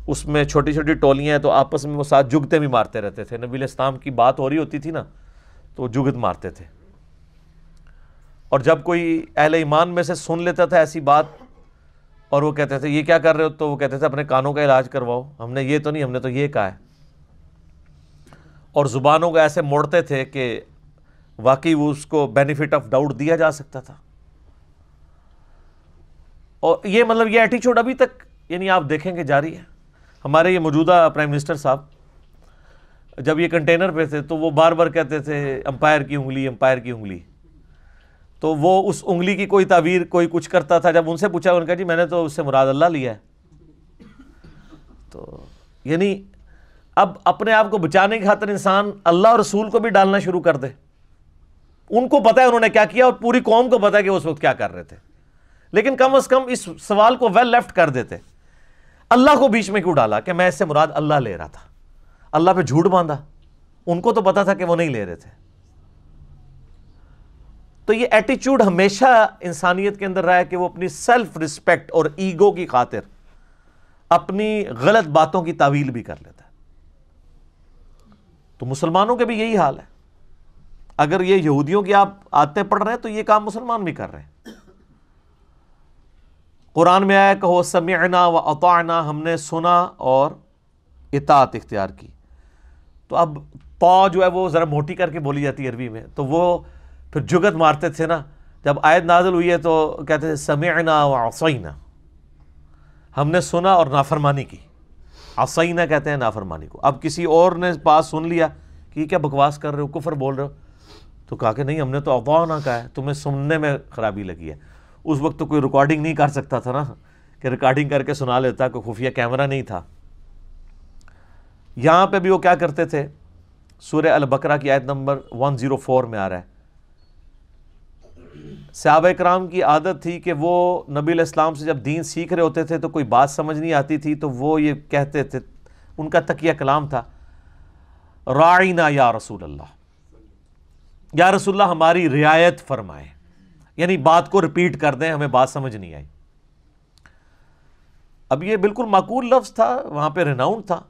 اس میں چھوٹی چھوٹی ٹولیاں ہیں، تو آپس میں وہ ساتھ جگتے بھی مارتے رہتے تھے۔ نبی علیہ السلام کی بات ہو رہی ہوتی تھی نا تو وہ جگت مارتے تھے۔ اور جب کوئی اہل ایمان میں سے سن لیتا تھا ایسی بات اور وہ کہتے تھے یہ کیا کر رہے ہو، تو وہ کہتے تھے اپنے کانوں کا علاج کرواؤ، ہم نے یہ تو نہیں، ہم نے تو یہ کہا ہے. اور زبانوں کو ایسے موڑتے تھے کہ واقعی وہ اس کو بینیفٹ آف ڈاؤٹ دیا جا سکتا تھا. اور یہ مطلب یہ ایٹیچیوڈ ابھی تک یعنی آپ دیکھیں گے جاری ہے. ہمارے یہ موجودہ پرائم منسٹر صاحب جب یہ کنٹینر پہ تھے تو وہ بار بار کہتے تھے امپائر کی انگلی، امپائر کی انگلی. تو وہ اس انگلی کی کوئی تعبیر کوئی کچھ کرتا تھا، جب ان سے پوچھا ان کا جی میں نے تو اس سے مراد اللہ لیا ہے. تو یعنی اب اپنے آپ کو بچانے کی خاطر انسان اللہ اور رسول کو بھی ڈالنا شروع کر دے. ان کو پتہ ہے انہوں نے کیا کیا اور پوری قوم کو پتہ ہے کہ اس وقت کیا کر رہے تھے، لیکن کم از کم اس سوال کو ویل لیفٹ کر دیتے. اللہ کو بیچ میں کیوں ڈالا کہ میں اس سے مراد اللہ لے رہا تھا؟ اللہ پہ جھوٹ باندھا، ان کو تو پتا تھا کہ وہ نہیں لے رہے تھے. تو یہ ایٹیچیوڈ ہمیشہ انسانیت کے اندر رہا ہے کہ وہ اپنی سیلف رسپیکٹ اور ایگو کی خاطر اپنی غلط باتوں کی تعویل بھی کر لیتا ہے. تو مسلمانوں کے بھی یہی حال ہے. اگر یہ یہودیوں کی آپ آیتیں پڑھ رہے ہیں تو یہ کام مسلمان بھی کر رہے ہیں. قرآن میں آیا کہو سمعنا و اطعنا، ہم نے سنا اور اطاعت اختیار کی. تو اب طا جو ہے وہ ذرا موٹی کر کے بولی جاتی ہے عربی میں، تو وہ پھر جگت مارتے تھے نا. جب آیت نازل ہوئی ہے تو کہتے تھے سمعنا و عصینا، ہم نے سنا اور نافرمانی کی. عصینا کہتے ہیں نافرمانی کو. اب کسی اور نے پاس سن لیا کہ یہ کیا بکواس کر رہے ہو، کفر بول رہے ہو، تو کہا کہ نہیں ہم نے تو اطعنا کہا ہے، تمہیں سننے میں خرابی لگی ہے. اس وقت تو کوئی ریکارڈنگ نہیں کر سکتا تھا نا کہ ریکارڈنگ کر کے سنا لیتا، کوئی خفیہ کیمرہ نہیں تھا. یہاں پہ بھی وہ کیا کرتے تھے، سورہ البقرہ کی آیت نمبر 104 میں آ رہا ہے. صحابہ کرام کی عادت تھی کہ وہ نبی علیہ السلام سے جب دین سیکھ رہے ہوتے تھے تو کوئی بات سمجھ نہیں آتی تھی تو وہ یہ کہتے تھے، ان کا تقیہ کلام تھا راعینا یا رسول اللہ، یا رسول اللہ ہماری رعایت فرمائے، یعنی بات کو ریپیٹ کر دیں، ہمیں بات سمجھ نہیں آئی. اب یہ بالکل معقول لفظ تھا، وہاں پہ ریناؤنڈ تھا.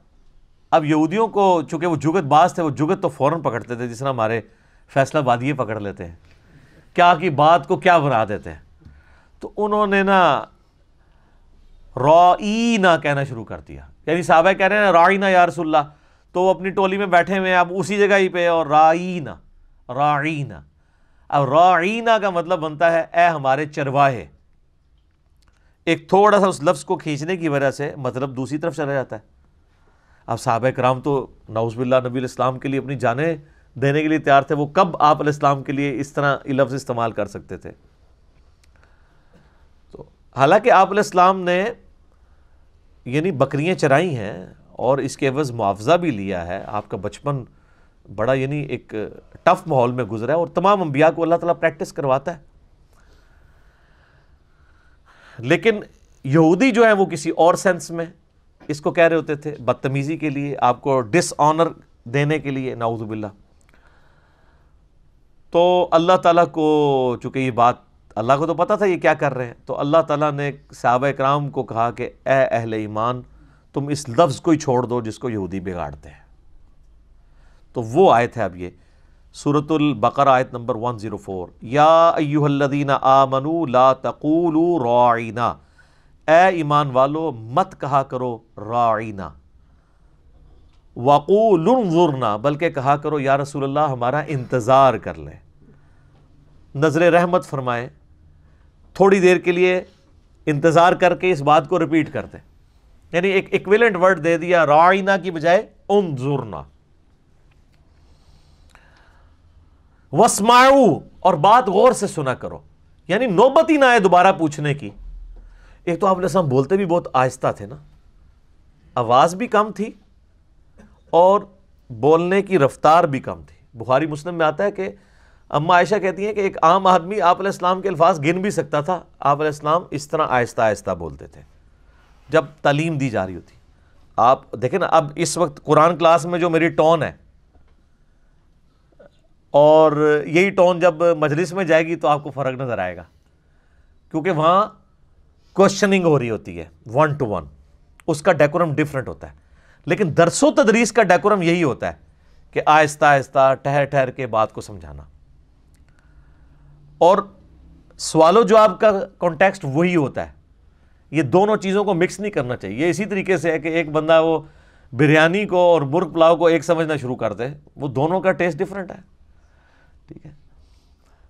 اب یہودیوں کو چونکہ وہ جگت باز تھے، وہ جگت تو فوراً پکڑتے تھے جس طرح ہمارے فیصلہ بادیے پکڑ لیتے ہیں، کیا کی بات کو کیا بنا دیتے ہیں. تو انہوں نے نا رائینا کہنا شروع کر دیا. یعنی صحابہ کہہ رہے ہیں رائینا یا رسول اللہ، تو وہ اپنی ٹولی میں بیٹھے ہوئے ہیں اب اسی جگہ ہی پہ، اور رائینا راعینا. اب راعینا کا مطلب بنتا ہے اے ہمارے چرواہے. ایک تھوڑا سا اس لفظ کو کھینچنے کی وجہ سے مطلب دوسری طرف چلا جاتا ہے. اب صحابہ کرام تو نعوذ باللہ نبی علیہ السلام کے لیے اپنی جانیں دینے کے لیے تیار تھے، وہ کب آپ علیہ السلام کے لیے اس طرح یہ لفظ استعمال کر سکتے تھے؟ تو حالانکہ آپ علیہ السلام نے یعنی بکریاں چرائی ہیں اور اس کے عوض معاوضہ بھی لیا ہے. آپ کا بچپن بڑا یعنی ایک ٹف ماحول میں گزرا ہے، اور تمام انبیاء کو اللہ تعالیٰ پریکٹس کرواتا ہے. لیکن یہودی جو ہیں وہ کسی اور سینس میں اس کو کہہ رہے ہوتے تھے، بدتمیزی کے لیے، آپ کو ڈس آنر دینے کے لیے، نعوذ باللہ. تو اللہ تعالیٰ کو چونکہ یہ بات اللہ کو تو پتا تھا یہ کیا کر رہے ہیں، تو اللہ تعالیٰ نے صحابہ کرام کو کہا کہ اے اہل ایمان تم اس لفظ کو ہی چھوڑ دو جس کو یہودی بگاڑتے ہیں. تو وہ آیت ہے اب یہ سورۃ البقرہ آیت نمبر 104، یا ایھا الذین آمنوا لا تقولوا راعینا، اے ایمان والو مت کہا کرو راعینا، وقولوا انظرنا، بلکہ کہا کرو یا رسول اللہ ہمارا انتظار کر لیں، نظر رحمت فرمائے، تھوڑی دیر کے لیے انتظار کر کے اس بات کو ریپیٹ کر دیں. یعنی ایک ایکویلنٹ ورڈ دے دیا راعینا کی بجائے انظرنا. واسمعوا، اور بات غور سے سنا کرو، یعنی نوبت ہی نہ آئے دوبارہ پوچھنے کی. ایک تو آپ علیہ السلام بولتے بھی بہت آہستہ تھے نا، آواز بھی کم تھی اور بولنے کی رفتار بھی کم تھی. بخاری مسلم میں آتا ہے کہ اما عائشہ کہتی ہیں کہ ایک عام آدمی آپ علیہ السلام کے الفاظ گن بھی سکتا تھا، آپ علیہ السلام اس طرح آہستہ آہستہ بولتے تھے جب تعلیم دی جا رہی ہوتی. آپ دیکھیں نا اب اس وقت قرآن کلاس میں جو میری ٹون ہے، اور یہی ٹون جب مجلس میں جائے گی تو آپ کو فرق نظر آئے گا، کیونکہ وہاں کوشچننگ ہو رہی ہوتی ہے 1 to 1، اس کا ڈیکورم ڈیفرنٹ ہوتا ہے. لیکن درس و تدریس کا ڈیکورم یہی ہوتا ہے کہ آہستہ آہستہ ٹھہر ٹھہر کے بات کو سمجھانا. اور سوال و جواب کا کانٹیکسٹ وہی ہوتا ہے. یہ دونوں چیزوں کو مکس نہیں کرنا چاہیے. یہ اسی طریقے سے ہے کہ ایک بندہ وہ بریانی کو اور مرغ پلاؤ کو ایک سمجھنا شروع کر دے, وہ دونوں کا ٹیسٹ ڈفرینٹ ہے. ٹھیک ہے,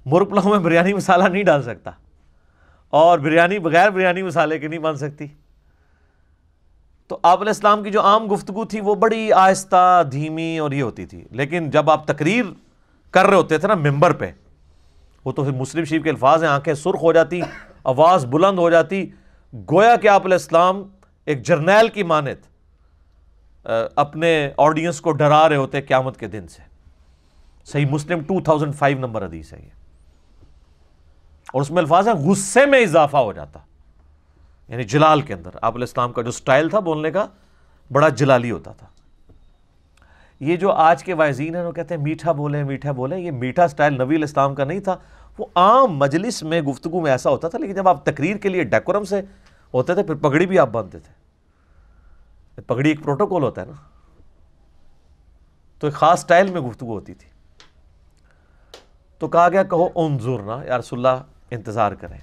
مرغ پلاؤ میں بریانی مسالہ نہیں ڈال سکتا, اور بریانی بغیر بریانی مسالے کے نہیں بن سکتی. تو آپ علیہ السلام کی جو عام گفتگو تھی وہ بڑی آہستہ, دھیمی اور یہ ہوتی تھی. لیکن جب آپ تقریر کر رہے ہوتے تھے نا ممبر پہ, وہ تو پھر مسلم شریف کے الفاظ ہیں, آنکھیں سرخ ہو جاتی, آواز بلند ہو جاتی, گویا کہ آپ علیہ السلام ایک جرنیل کی مانند اپنے آڈینس کو ڈرا رہے ہوتے قیامت کے دن سے. صحیح مسلم 2005 نمبر حدیث ہے یہ, اور اس میں الفاظ ہیں غصے میں اضافہ ہو جاتا, یعنی جلال کے اندر. آپ علیہ السلام کا جو سٹائل تھا بولنے کا بڑا جلالی ہوتا تھا. یہ جو آج کے واعظین ہیں وہ کہتے ہیں میٹھا بولیں میٹھا بولیں, یہ میٹھا سٹائل نبی علیہ السلام کا نہیں تھا. وہ عام مجلس میں گفتگو میں ایسا ہوتا تھا, لیکن جب آپ تقریر کے لیے ڈیکورم سے ہوتے تھے, پھر پگڑی بھی آپ باندھتے تھے. پگڑی ایک پروٹوکول ہوتا ہے نا, تو ایک خاص سٹائل میں گفتگو ہوتی تھی. تو کہا گیا کہو انظرنا, یا رسول اللہ انتظار کریں.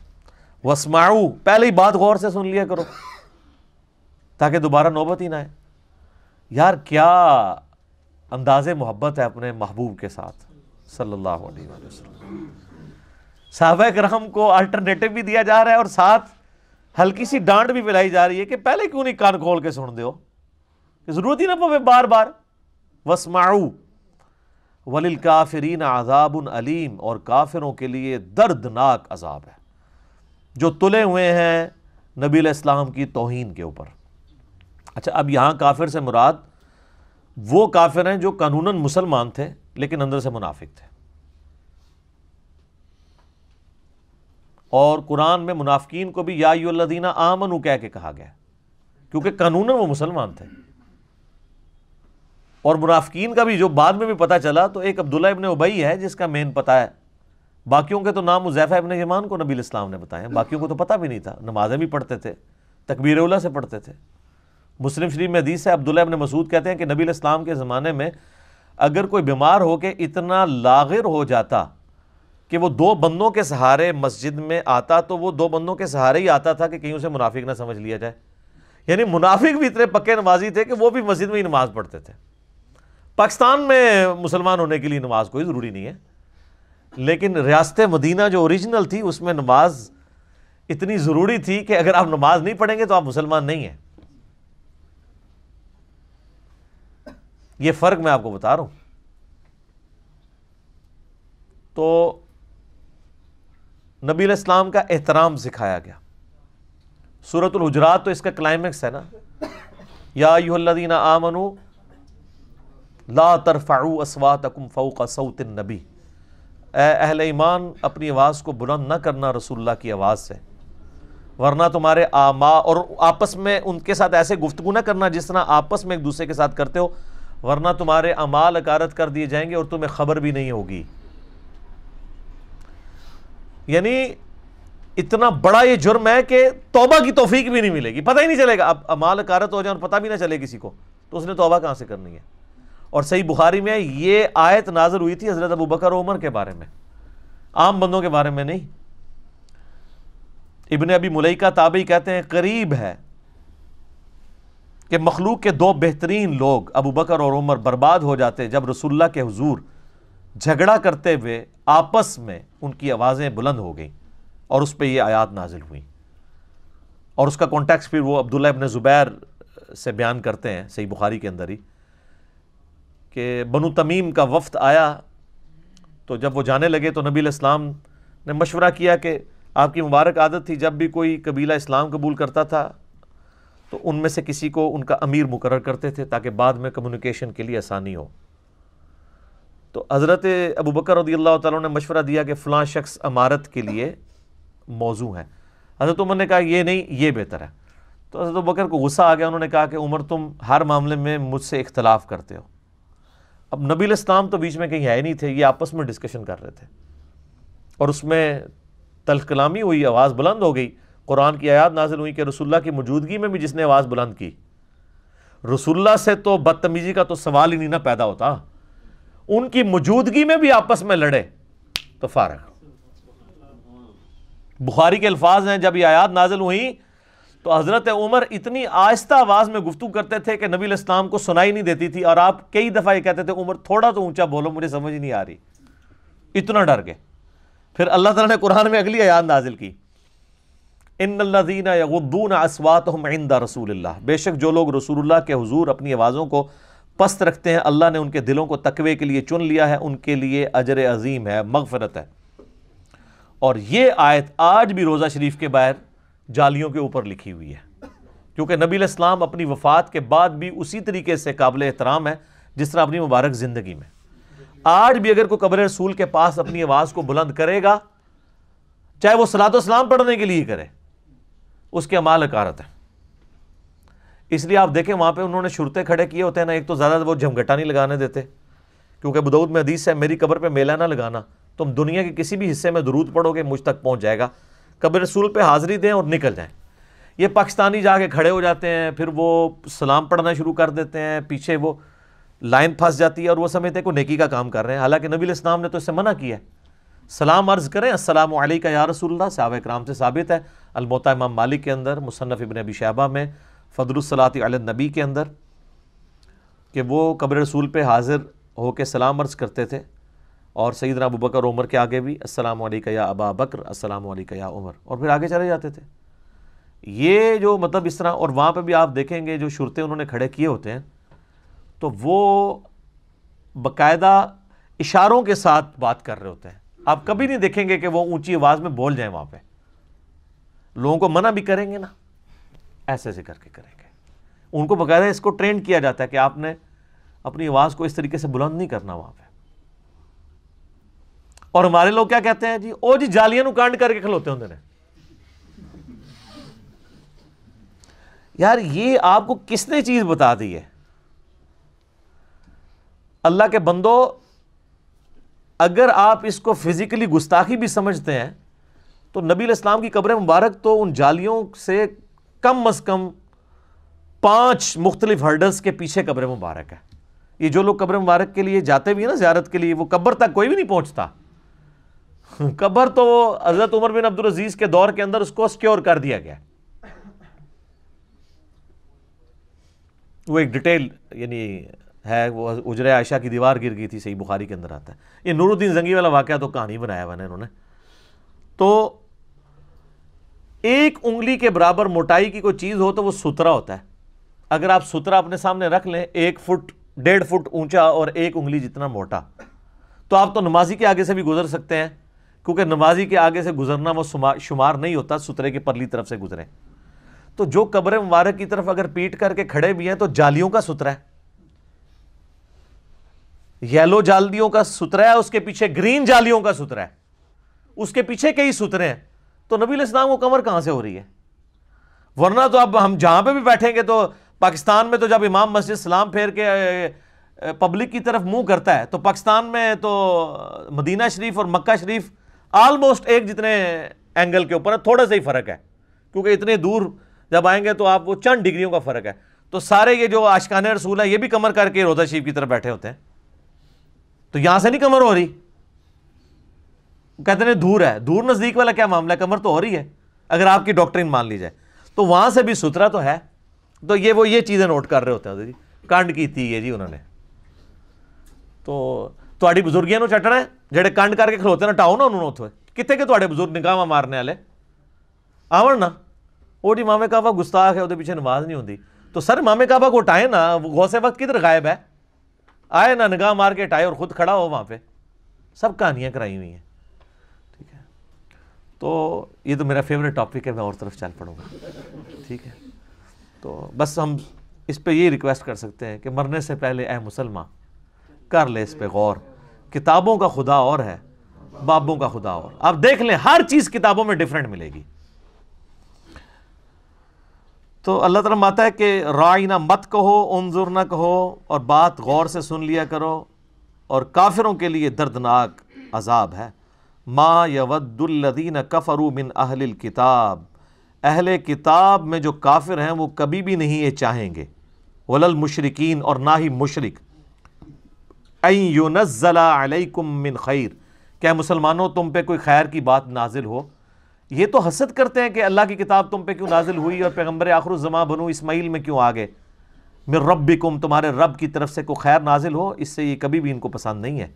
واسمعوا, پہلے ہی بات غور سے سن لیا کرو تاکہ دوبارہ نوبت ہی نہ آئے. یار کیا انداز محبت ہے اپنے محبوب کے ساتھ صلی اللہ علیہ وآلہ وسلم. صحابہ کرام کو الٹرنیٹو بھی دیا جا رہا ہے, اور ساتھ ہلکی سی ڈانٹ بھی پلائی جا رہی ہے کہ پہلے کیوں نہیں کان کھول کے سن دیو, ضرورت ہی نہ پوے بار بار. واسمعوا وللکافرین عذاب علیم, اور کافروں کے لیے دردناک عذاب ہے جو تلے ہوئے ہیں نبی علیہ السلام کی توہین کے اوپر. اچھا, اب یہاں کافر سے مراد وہ کافر ہیں جو قانوناً مسلمان تھے لیکن اندر سے منافق تھے. اور قرآن میں منافقین کو بھی یا ایھا الذین آمنوا کہہ کے کہا گیا, کیونکہ قانوناً وہ مسلمان تھے. اور منافقین کا بھی جو بعد میں بھی پتہ چلا, تو ایک عبداللہ ابن ابی ہے جس کا مین پتہ ہے. باقیوں کے تو نام حذیفہ ابن یمان کو نبی علیہ السلام نے بتائے ہیں, باقیوں کو تو پتہ بھی نہیں تھا. نمازیں بھی پڑھتے تھے, تکبیر اولیٰ سے پڑھتے تھے. مسلم شریف میں حدیث ہے, عبداللہ ابن مسعود کہتے ہیں کہ نبی علیہ السلام کے زمانے میں اگر کوئی بیمار ہو کے اتنا لاغر ہو جاتا کہ وہ دو بندوں کے سہارے مسجد میں آتا, تو وہ دو بندوں کے سہارے ہی آتا تھا کہ کہیں اسے منافق نہ سمجھ لیا جائے. یعنی منافق بھی اتنے پکے نمازی تھے کہ وہ بھی مسجد میں ہی نماز پڑھتے تھے. پاکستان میں مسلمان ہونے کے لیے نماز کوئی ضروری نہیں ہے, لیکن ریاست مدینہ جو اوریجنل تھی اس میں نماز اتنی ضروری تھی کہ اگر آپ نماز نہیں پڑھیں گے تو آپ مسلمان نہیں ہیں. یہ فرق میں آپ کو بتا رہا ہوں. تو نبی علیہ السلام کا احترام سکھایا گیا. سورۃ الحجرات تو اس کا کلائمیکس ہے نا, یا ایھا الذین آمنوا لا ترفعوا اصواتکم فوق صوت النبی, اے اہل ایمان اپنی آواز کو بلند نہ کرنا رسول اللہ کی آواز سے, ورنہ تمہارے اور آپس میں ان کے ساتھ ایسے گفتگو نہ کرنا جس طرح آپس میں ایک دوسرے کے ساتھ کرتے ہو, ورنہ تمہارے اعمال اکارت کر دیے جائیں گے اور تمہیں خبر بھی نہیں ہوگی. یعنی اتنا بڑا یہ جرم ہے کہ توبہ کی توفیق بھی نہیں ملے گی, پتہ ہی نہیں چلے گا. اب اعمال اکارت ہو جائیں اور پتہ بھی نہ چلے کسی کو, تو اس نے توبہ کہاں سے کرنی ہے. اور صحیح بخاری میں یہ آیت نازل ہوئی تھی حضرت ابوبکر و عمر کے بارے میں, عام بندوں کے بارے میں نہیں. ابن ابی ملیکہ تابعی کہتے ہیں قریب ہے کہ مخلوق کے دو بہترین لوگ ابو بکر اور عمر برباد ہو جاتے جب رسول اللہ کے حضور جھگڑا کرتے ہوئے آپس میں ان کی آوازیں بلند ہو گئیں, اور اس پہ یہ آیات نازل ہوئیں. اور اس کا کانٹیکسٹ پھر وہ عبداللہ ابن زبیر سے بیان کرتے ہیں صحیح بخاری کے اندر ہی, کہ بنو تمیم کا وفد آیا, تو جب وہ جانے لگے تو نبی علیہ السلام نے مشورہ کیا کہ آپ کی مبارک عادت تھی جب بھی کوئی قبیلہ اسلام قبول کرتا تھا تو ان میں سے کسی کو ان کا امیر مقرر کرتے تھے تاکہ بعد میں کمیونیکیشن کے لیے آسانی ہو. تو حضرت ابوبکر رضی اللہ تعالیٰ نے مشورہ دیا کہ فلاں شخص امارت کے لیے موزوں ہے. حضرت عمر نے کہا یہ نہیں, یہ بہتر ہے. تو حضرت ابوبکر کو غصہ آ گیا, انہوں نے کہا کہ عمر تم ہر معاملے میں مجھ سے اختلاف کرتے ہو. اب نبی علیہ السلام تو بیچ میں کہیں ہے نہیں تھے, یہ آپس میں ڈسکشن کر رہے تھے, اور اس میں تلخ کلامی ہوئی, آواز بلند ہو گئی. قرآن کی آیات نازل ہوئی کہ رسول اللہ کی موجودگی میں بھی جس نے آواز بلند کی, رسول اللہ سے تو بدتمیزی کا تو سوال ہی نہیں نہ پیدا ہوتا, ان کی موجودگی میں بھی آپس میں لڑے تو فارغ. بخاری کے الفاظ ہیں، جب یہ آیات نازل ہوئیں تو حضرت عمر اتنی آہستہ آواز میں گفتگو کرتے تھے کہ نبی علیہ السلام کو سنائی نہیں دیتی تھی، اور آپ کئی دفعہ یہ کہتے تھے عمر تھوڑا تو اونچا بولو، مجھے سمجھ نہیں آ رہی، اتنا ڈر گئے۔ پھر اللہ تعالیٰ نے قرآن میں اگلی آیات نازل کی، ان الذین یغضون اصواتهم عند رسول اللہ، بے شک جو لوگ رسول اللہ کے حضور اپنی آوازوں کو پست رکھتے ہیں، اللہ نے ان کے دلوں کو تقوی کے لیے چن لیا ہے، ان کے لیے اجر عظیم ہے، مغفرت ہے۔ اور یہ آیت آج بھی روضہ شریف کے باہر جالیوں کے اوپر لکھی ہوئی ہے، کیونکہ نبی علیہ السلام اپنی وفات کے بعد بھی اسی طریقے سے قابل احترام ہے جس طرح اپنی مبارک زندگی میں۔ آج بھی اگر کوئی قبر رسول کے پاس اپنی آواز کو بلند کرے گا، چاہے وہ صلاۃ و سلام پڑھنے کے لیے کرے، اس کے اعمال اکارت ہیں۔ اس لیے آپ دیکھیں وہاں پہ انہوں نے شرطے کھڑے کیے ہوتے ہیں نا، ایک تو زیادہ وہ جھمگٹا نہیں لگانے دیتے، کیونکہ ابو داؤد میں حدیث ہے میری قبر پہ میلہ نہ لگانا، تم دنیا کے کسی بھی حصے میں درود پڑھو گے مجھ تک پہنچ جائے گا، قبر رسول پہ حاضری دیں اور نکل جائیں۔ یہ پاکستانی جا کے کھڑے ہو جاتے ہیں، پھر وہ سلام پڑھنا شروع کر دیتے ہیں، پیچھے وہ لائن پھنس جاتی ہے اور وہ سمجھتے ہیں کوئی نیکی کا کام کر رہے ہیں، حالانکہ نبی علیہ السلام نے تو اس سے منع کیا ہے۔ سلام عرض کریں، السلام علیکہ یا رسول اللہ، صحابہ کرام سے ثابت ہے، الموطا امام مالک کے اندر، مصنف ابن ابی شیبہ میں، فضل الصلاۃ علی النبی کے اندر، کہ وہ قبر رسول پہ حاضر ہو کے سلام عرض کرتے تھے، اور سیدنا ابو بکر عمر کے آگے بھی السلام علیکہ یا ابا بکر، السلام علیکہ یا عمر، اور پھر آگے چلے جاتے تھے۔ یہ جو مطلب اس طرح، اور وہاں پہ بھی آپ دیکھیں گے جو شرطے انہوں نے کھڑے کیے ہوتے ہیں تو وہ باقاعدہ اشاروں کے ساتھ بات کر رہے ہوتے ہیں، آپ کبھی نہیں دیکھیں گے کہ وہ اونچی آواز میں بول جائیں، وہاں پہ لوگوں کو منع بھی کریں گے نا، ایسے ایسے کر کے کریں گے، ان کو باقاعدہ اس کو ٹرین کیا جاتا ہے کہ آپ نے اپنی آواز کو اس طریقے سے بلند نہیں کرنا وہاں پہ۔ اور ہمارے لوگ کیا کہتے ہیں جی، او جی جالیاں نو کانڈ کر کے کھلوتے ہوندے نے۔ یار یہ آپ کو کس نے چیز بتا دی ہے؟ اللہ کے بندو، اگر آپ اس کو فزیکلی گستاخی بھی سمجھتے ہیں تو نبی علیہ السلام کی قبر مبارک تو ان جالیوں سے کم از کم 5 مختلف ہرڈلز کے پیچھے قبر مبارک ہے۔ یہ جو لوگ قبر مبارک کے لیے جاتے بھی ہیں نا زیارت کے لیے، وہ قبر تک کوئی بھی نہیں پہنچتا۔ قبر تو حضرت عمر بن عبدالعزیز کے دور کے اندر اس کو سکیور کر دیا گیا۔ وہ ایک ڈیٹیل یعنی ہے، وہ حجرہ عائشہ کی دیوار گر گئی تھی، صحیح بخاری کے اندر آتا ہے۔ یہ نور الدین زنگی والا واقعہ تو کہانی بنایا ہوا ہے انہوں نے۔ تو ایک انگلی کے برابر موٹائی کی کوئی چیز ہو تو وہ سترا ہوتا ہے۔ اگر آپ سترا اپنے سامنے رکھ لیں 1 فٹ 1.5 فٹ اونچا اور 1 انگلی جتنا موٹا، تو آپ تو نمازی کے آگے سے بھی گزر سکتے ہیں، کیونکہ نمازی کے آگے سے گزرنا وہ شمار نہیں ہوتا سترے کے پرلی طرف سے گزریں۔ تو جو قبر مبارک کی طرف اگر پیٹ کر کے کھڑے بھی ہیں تو جالیوں کا سترا ہے، یلو جالیوں کا سترا ہے، اس کے پیچھے گرین جالیوں کا سترا ہے، اس کے پیچھے کئی سترے ہیں، تو نبی علیہ السلام کو کمر کہاں سے ہو رہی ہے؟ ورنہ تو اب ہم جہاں پہ بھی بیٹھیں گے تو پاکستان میں تو جب امام مسجد سلام پھیر کے پبلک کی طرف منہ کرتا ہے، تو پاکستان میں تو مدینہ شریف اور مکہ شریف آلموسٹ ایک جتنے اینگل کے اوپر ہے، تھوڑا سا ہی فرق ہے، کیونکہ اتنے دور جب آئیں گے تو آپ وہ چند ڈگریوں کا فرق ہے۔ تو سارے یہ جو عاشقان رسول ہیں یہ بھی کمر کر کے روضہ شریف کی طرف بیٹھے ہوتے ہیں، تو یہاں سے نہیں کمر ہو رہی، کہتے ہیں دور ہے، دور نزدیک والا کیا معاملہ ہے، کمر تو ہو رہی ہے اگر آپ کی ڈاکٹرین مان لی جائے، تو وہاں سے بھی سترا تو ہے۔ تو یہ چیزیں نوٹ کر رہے ہوتے ہیں جی، کنڈ کی تھی ہے جی انہوں نے، تو تہاڈی بزرگیاں نو چٹنا ہے جڑے کنڈ کر کے کھلوتے نا، ٹاؤ نا انہوں نے اتھے کتے کے تہاڈے بزرگ نگاہ مارنے والے آون نا، وہ جی امام کعبہ گستاخ ہے، وہ پیچھے نماز نہیں ہوتی، تو سر امام کعبہ کو اٹھائے نا، وہ غوث وقت کدھر غائب ہے؟ آئے نا نگاہ مار کے اٹھائے اور خود کھڑا ہو وہاں پہ، سب کہانیاں کرائی ہوئی ہیں، ٹھیک ہے۔ تو یہ تو میرا فیوریٹ ٹاپک ہے، میں اور طرف چل پڑوں گا، ٹھیک ہے۔ تو بس ہم اس پہ یہ ریکویسٹ کر سکتے ہیں کہ مرنے سے پہلے اے مسلمان کر لے اس پہ غور، کتابوں کا خدا اور ہے، بابوں کا خدا اور، آپ دیکھ لیں ہر چیز کتابوں میں ڈیفرنٹ ملے گی۔ تو اللہ تعالیٰ ماتا ہے کہ رائنا مت کہو، انظر نہ کہو، اور بات غور سے سن لیا کرو، اور کافروں کے لیے دردناک عذاب ہے۔ ما یود الذین کفروا من اہل الکتاب، اہل کتاب میں جو کافر ہیں وہ کبھی بھی نہیں یہ چاہیں گے، ولا المشرکین، اور نہ ہی مشرک، ان ینزل علیکم من خیر، کہ مسلمانوں تم پہ کوئی خیر کی بات نازل ہو، یہ تو حسد کرتے ہیں کہ اللہ کی کتاب تم پہ کیوں نازل ہوئی اور پیغمبر آخر الزماں بنو اسماعیل میں کیوں آگے، من ربکم، تمہارے رب کی طرف سے کوئی خیر نازل ہو، اس سے یہ کبھی بھی ان کو پسند نہیں ہے۔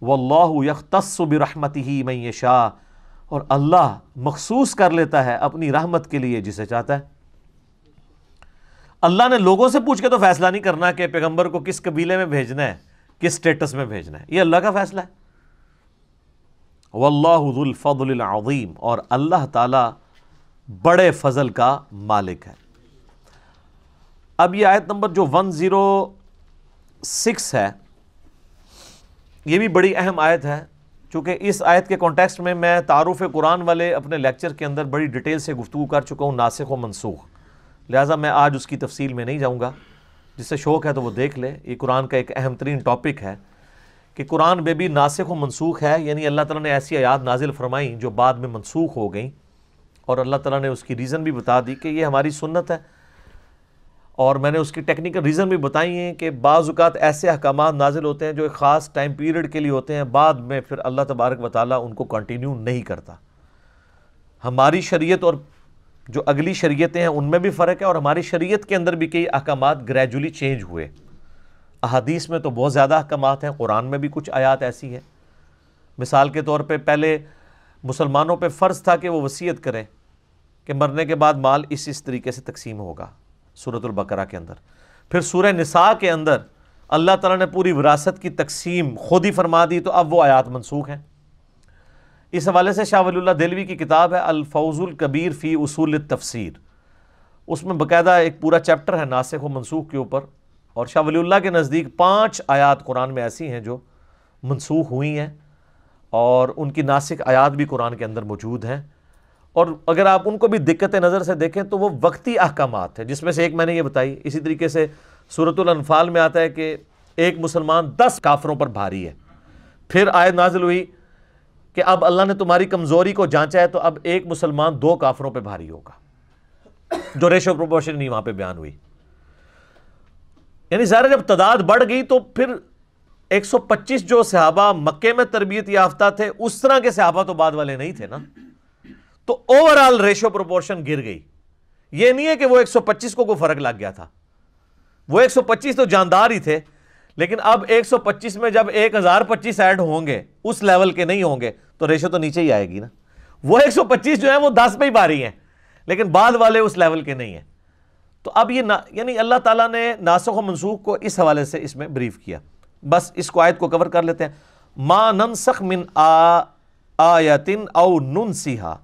واللہ یختص برحمتہ من یشاء، اور اللہ مخصوص کر لیتا ہے اپنی رحمت کے لیے جسے چاہتا ہے۔ اللہ نے لوگوں سے پوچھ کے تو فیصلہ نہیں کرنا کہ پیغمبر کو کس قبیلے میں بھیجنا ہے، کس سٹیٹس میں بھیجنا ہے، یہ اللہ کا فیصلہ ہے۔ واللہ ذو الفضل العظیم، اور اللہ تعالی بڑے فضل کا مالک ہے۔ اب یہ آیت نمبر جو 106 ہے، یہ بھی بڑی اہم آیت ہے، چونکہ اس آیت کے کانٹیکسٹ میں تعارف قرآن والے اپنے لیکچر کے اندر بڑی ڈیٹیل سے گفتگو کر چکا ہوں، ناسخ و منسوخ، لہٰذا میں آج اس کی تفصیل میں نہیں جاؤں گا۔ جس سے شوق ہے تو وہ دیکھ لے، یہ قرآن کا ایک اہم ترین ٹاپک ہے کہ قرآن میں بھی ناسخ و منسوخ ہے، یعنی اللہ تعالیٰ نے ایسی آیات نازل فرمائیں جو بعد میں منسوخ ہو گئیں، اور اللہ تعالیٰ نے اس کی ریزن بھی بتا دی کہ یہ ہماری سنت ہے، اور میں نے اس کی ٹیکنیکل ریزن بھی بتائی ہیں کہ بعض اوقات ایسے احکامات نازل ہوتے ہیں جو ایک خاص ٹائم پیریڈ کے لیے ہوتے ہیں، بعد میں پھر اللہ تبارک و تعالیٰ ان کو کنٹینیو نہیں کرتا۔ ہماری شریعت اور جو اگلی شریعتیں ہیں ان میں بھی فرق ہے، اور ہماری شریعت کے اندر بھی کئی احکامات گریجولی چینج ہوئے۔ احادیث میں تو بہت زیادہ احکامات ہیں، قرآن میں بھی کچھ آیات ایسی ہیں۔ مثال کے طور پہ پہلے مسلمانوں پہ فرض تھا کہ وہ وصیت کریں کہ مرنے کے بعد مال اس طریقے سے تقسیم ہوگا، سورۃ البقرہ کے اندر۔ پھر سورہ نساء کے اندر اللہ تعالیٰ نے پوری وراثت کی تقسیم خود ہی فرما دی، تو اب وہ آیات منسوخ ہیں۔ اس حوالے سے شاہ ولی اللہ دہلوی کی کتاب ہے الفوز الکبیر فی اصول التفسیر، اس میں باقاعدہ ایک پورا چیپٹر ہے ناسخ و منسوخ کے اوپر، اور شاہ ولی اللہ کے نزدیک 5 آیات قرآن میں ایسی ہیں جو منسوخ ہوئی ہیں، اور ان کی ناسخ آیات بھی قرآن کے اندر موجود ہیں، اور اگر آپ ان کو بھی دقت نظر سے دیکھیں تو وہ وقتی احکامات ہیں، جس میں سے ایک میں نے یہ بتائی۔ اسی طریقے سے سورۃ الانفال میں آتا ہے کہ ایک مسلمان 10 کافروں پر بھاری ہے، پھر آیت نازل ہوئی کہ اب اللہ نے تمہاری کمزوری کو جانچا ہے، تو اب ایک مسلمان 2 کافروں پہ بھاری ہوگا، جو ریشو پروپورشن نہیں وہاں پہ بیان ہوئی۔ یعنی ظاہر جب تعداد بڑھ گئی تو پھر 125 جو صحابہ مکے میں تربیت یافتہ تھے، اس طرح کے صحابہ تو بعد والے نہیں تھے نا، تو اوورآل ریشو پروپورشن گر گئی۔ یہ نہیں ہے کہ وہ 125 کو کوئی فرق لگ گیا تھا، وہ 125 تو جاندار ہی تھے، لیکن اب 125 میں جب 1025 ایڈ ہوں گے، اس لیول کے نہیں ہوں گے، تو ریشو تو نیچے ہی آئے گی نا۔ وہ 125 جو ہیں وہ 10 پہ ہی بھاری ہیں، لیکن بعد والے اس لیول کے نہیں ہیں۔ تو اب یہ یعنی اللہ تعالیٰ نے ناسخ و منسوخ کو اس حوالے سے اس میں بریف کیا۔ بس اس کو آیت کو کور کر لیتے ہیں۔ ما ننسخ من آیت او ننسیہا،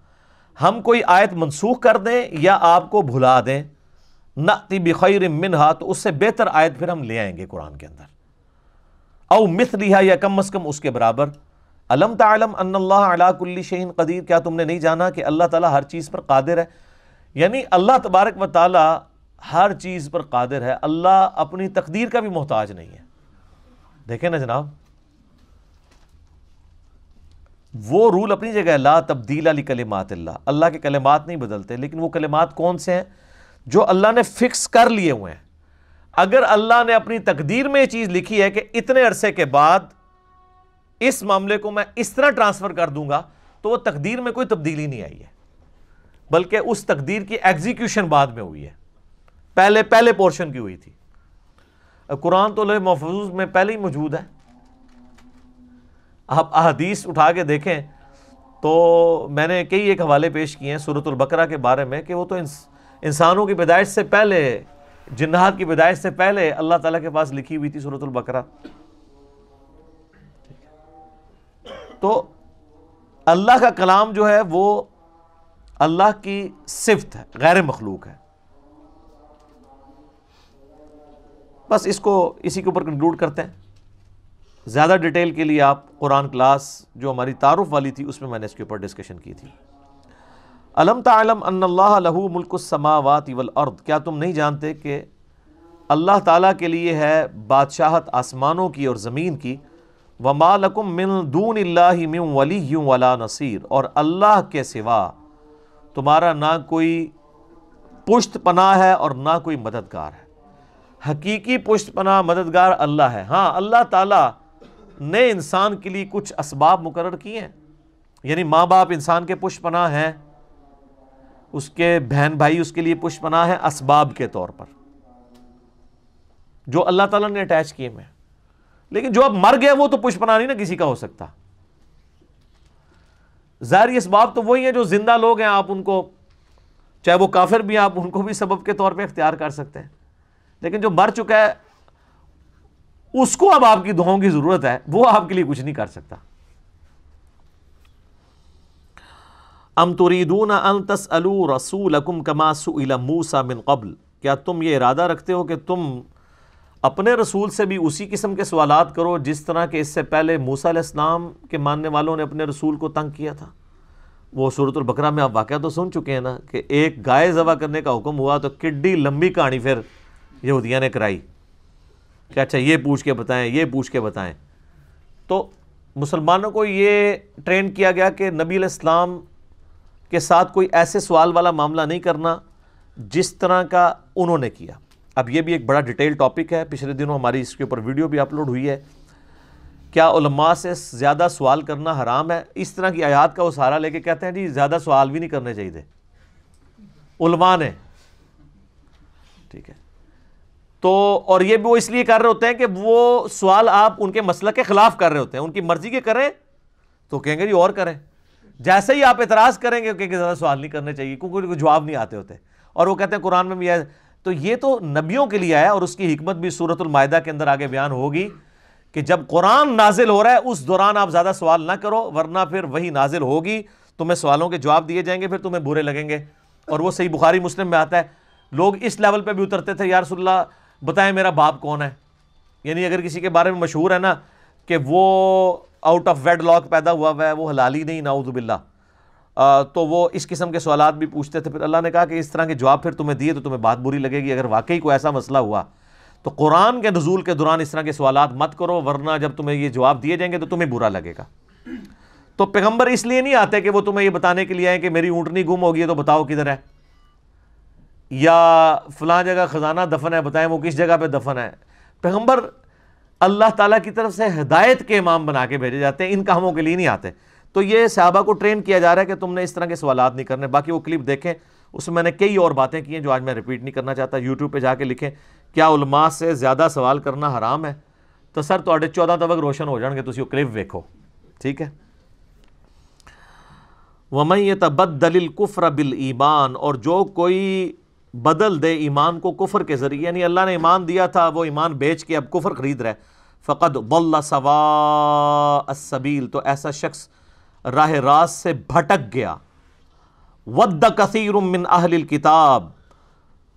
ہم کوئی آیت منسوخ کر دیں یا آپ کو بھلا دیں، نأتی بخیر منہا، تو اس سے بہتر آیت پھر ہم لے آئیں گے قرآن کے اندر، او مثلہا، یا کم از کم اس کے برابر۔ الم تعلم ان اللہ علی کل شیء قدیر، کیا تم نے نہیں جانا کہ اللہ تعالیٰ ہر چیز پر قادر ہے؟ یعنی اللہ تبارک و تعالیٰ ہر چیز پر قادر ہے، اللہ اپنی تقدیر کا بھی محتاج نہیں ہے۔ دیکھیں نا جناب، وہ رول اپنی جگہ ہے، لا تبدیل لکلمات اللہ، اللہ کے کلمات نہیں بدلتے، لیکن وہ کلمات کون سے ہیں جو اللہ نے فکس کر لیے ہوئے ہیں۔ اگر اللہ نے اپنی تقدیر میں یہ چیز لکھی ہے کہ اتنے عرصے کے بعد اس معاملے کو میں اس طرح ٹرانسفر کر دوں گا، تو وہ تقدیر میں کوئی تبدیلی نہیں آئی ہے، بلکہ اس تقدیر کی ایگزیکیوشن بعد میں ہوئی ہے، پہلے پورشن کی ہوئی تھی۔ قرآن تو لوح محفوظ میں پہلے ہی موجود ہے۔ آپ احادیث اٹھا کے دیکھیں تو میں نے کئی ایک حوالے پیش کیے ہیں سورۃ البقرہ کے بارے میں کہ وہ تو انسانوں کی پیدائش سے پہلے، جنات کی پیدائش سے پہلے اللہ تعالیٰ کے پاس لکھی ہوئی تھی سورۃ البقرہ۔ تو اللہ کا کلام جو ہے وہ اللہ کی صفت ہے، غیر مخلوق ہے۔ بس اس کو اسی کے اوپر کنکلوڈ کرتے ہیں۔ زیادہ ڈیٹیل کے لیے آپ قرآن کلاس جو ہماری تعارف والی تھی اس میں نے اس کے اوپر ڈسکشن کی تھی۔ الم تعلم ان اللہ لہ ملک السماوات والارض، کیا تم نہیں جانتے کہ اللہ تعالیٰ کے لیے ہے بادشاہت آسمانوں کی اور زمین کی، وما لکم من دون اللہ من ولی ولا نصیر، اور اللہ کے سوا تمہارا نہ کوئی پشت پناہ ہے اور نہ کوئی مددگار ہے۔ حقیقی پشت پناہ مددگار اللہ ہے۔ ہاں، اللہ تعالیٰ نے انسان کے لیے کچھ اسباب مقرر کیے ہیں، یعنی ماں باپ انسان کے پشت پناہ ہیں، اس کے بہن بھائی اس کے لیے پشت پناہ ہے اسباب کے طور پر جو اللہ تعالیٰ نے اٹیچ کیے میں، لیکن جو اب مر گیا وہ تو پشت پناہ نہیں نا کسی کا ہو سکتا۔ ظاہری اسباب تو وہی ہیں جو زندہ لوگ ہیں، آپ ان کو چاہے وہ کافر بھی ہیں آپ ان کو بھی سبب کے طور پہ اختیار کر سکتے ہیں، لیکن جو مر چکا ہے اس کو اب آپ کی دعاؤں کی ضرورت ہے، وہ آپ کے لیے کچھ نہیں کر سکتا۔ ام تريدون ان تسألوا رسولکم کما سئل موسیٰ من قبل، کیا تم یہ ارادہ رکھتے ہو کہ تم اپنے رسول سے بھی اسی قسم کے سوالات کرو جس طرح کہ اس سے پہلے موسیٰ علیہ السلام کے ماننے والوں نے اپنے رسول کو تنگ کیا تھا؟ وہ سورۃ البقرہ میں آپ واقعہ تو سن چکے ہیں نا کہ ایک گائے ذبح کرنے کا حکم ہوا تو کڈی لمبی کہانی پھر یہودیاں نے کرائی کہ اچھا یہ پوچھ کے بتائیں، یہ پوچھ کے بتائیں۔ تو مسلمانوں کو یہ ٹرین کیا گیا کہ نبی علیہ السلام کے ساتھ کوئی ایسے سوال والا معاملہ نہیں کرنا جس طرح کا انہوں نے کیا۔ اب یہ بھی ایک بڑا ڈیٹیل ٹاپک ہے، پچھلے دنوں ہماری اس کے اوپر ویڈیو بھی اپلوڈ ہوئی ہے، کیا علماء سے زیادہ سوال کرنا حرام ہے؟ اس طرح کی آیات کا وہ سہارا لے کے کہتے ہیں جی زیادہ سوال بھی نہیں کرنے چاہیے علماء نے، ٹھیک ہے۔ تو اور یہ بھی وہ اس لیے کر رہے ہوتے ہیں کہ وہ سوال آپ ان کے مسلک کے خلاف کر رہے ہوتے ہیں، ان کی مرضی کے کریں تو کہیں گے جی اور کریں، جیسے ہی آپ اعتراض کریں گے کہ زیادہ سوال نہیں کرنے چاہیے کیونکہ کوئی جواب نہیں آتے ہوتے، اور وہ کہتے ہیں قرآن میں بھی ہے۔ تو یہ تو نبیوں کے لیے آیا، اور اس کی حکمت بھی سورۃ المائدہ کے اندر آگے بیان ہوگی کہ جب قرآن نازل ہو رہا ہے اس دوران آپ زیادہ سوال نہ کرو، ورنہ پھر وہی نازل ہوگی، تمہیں سوالوں کے جواب دیے جائیں گے، پھر تمہیں برے لگیں گے۔ اور وہ صحیح بخاری مسلم میں آتا ہے، لوگ اس لیول پہ بھی اترتے تھے، یا رسول اللہ بتائیں میرا باپ کون ہے، یعنی اگر کسی کے بارے میں مشہور ہے نا کہ وہ آؤٹ آف ویڈ لاک پیدا ہوا ہے، وہ حلالی نہیں، نعوذ باللہ، تو وہ اس قسم کے سوالات بھی پوچھتے تھے۔ پھر اللہ نے کہا کہ اس طرح کے جواب پھر تمہیں دیے تو تمہیں بات بری لگے گی، اگر واقعی کوئی ایسا مسئلہ ہوا تو قرآن کے نزول کے دوران اس طرح کے سوالات مت کرو، ورنہ جب تمہیں یہ جواب دیے جائیں گے تو تمہیں برا لگے گا۔ تو پیغمبر اس لیے نہیں آتے کہ وہ تمہیں یہ بتانے کے لیے آئے کہ میری اونٹنی گم ہو گئی ہے تو بتاؤ کدھر ہے، یا فلاں جگہ خزانہ دفن ہے بتائیں وہ کس جگہ پہ دفن ہے۔ پیغمبر اللہ تعالیٰ کی طرف سے ہدایت کے امام بنا کے بھیجے جاتے ہیں، ان کاموں کے لیے نہیں آتے۔ تو یہ صحابہ کو ٹرین کیا جا رہا ہے کہ تم نے اس طرح کے سوالات نہیں کرنے۔ باقی وہ کلپ دیکھیں، اس میں نے کئی اور باتیں کی ہیں جو آج میں ریپیٹ نہیں کرنا چاہتا۔ یوٹیوب پہ جا کے لکھیں کیا علماء سے زیادہ سوال کرنا حرام ہے، تو سر تواڈے 14 تک روشن ہو جان گے، تسی وہ کلپ ویکھو، ٹھیک ہے۔ وَمَن يَتَبَدَّلِ الْكُفْرَ بِالْإِيمَانِ، اور جو کوئی بدل دے ایمان کو کفر کے ذریعے، یعنی اللہ نے ایمان دیا تھا وہ ایمان بیچ کے اب کفر خرید رہا ہے، فَقَدْ ضَلَّ سَوَاءَ السَّبِيلِ، تو ایسا شخص راہ راست سے بھٹک گیا۔ وَدَّ كَثِيرٌ مِّنْ أَهْلِ الْكِتَابِ،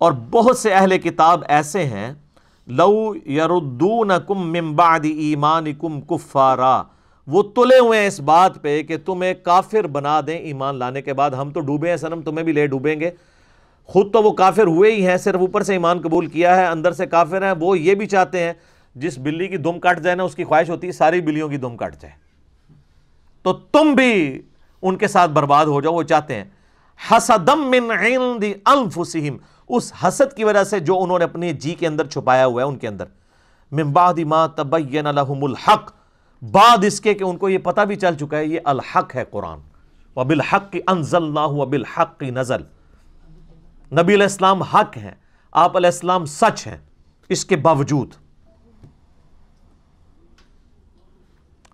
اور بہت سے اہل کتاب ایسے ہیں، لَوْ يَرُدُّونَكُم مِّن بَعْدِ إِيمَانِكُمْ كُفَّارًا، وہ تلے ہوئے ہیں اس بات پہ کہ تمہیں کافر بنا دیں ایمان لانے کے بعد، ہم تو ڈوبے ہیں صنم تمہیں بھی لے ڈوبیں گے۔ خود تو وہ کافر ہوئے ہی ہیں، صرف اوپر سے ایمان قبول کیا ہے، اندر سے کافر ہیں۔ وہ یہ بھی چاہتے ہیں جس بلی کی دم کٹ جائے نا اس کی خواہش ہوتی ہے ساری بلیوں کی دم کٹ جائے، تو تم بھی ان کے ساتھ برباد ہو جاؤ، وہ چاہتے ہیں۔ حسدم من عند انفسہم، اس حسد کی وجہ سے جو انہوں نے اپنے جی کے اندر چھپایا ہوا ہے ان کے اندر، من بعد ما تبین لہم الحق، بعد اس کے کہ ان کو یہ پتہ بھی چل چکا ہے یہ الحق ہے قرآن، وبالحق انزلناہ وبالحق نزل، نبی علیہ السلام حق ہیں، آپ علیہ السلام سچ ہیں، اس کے باوجود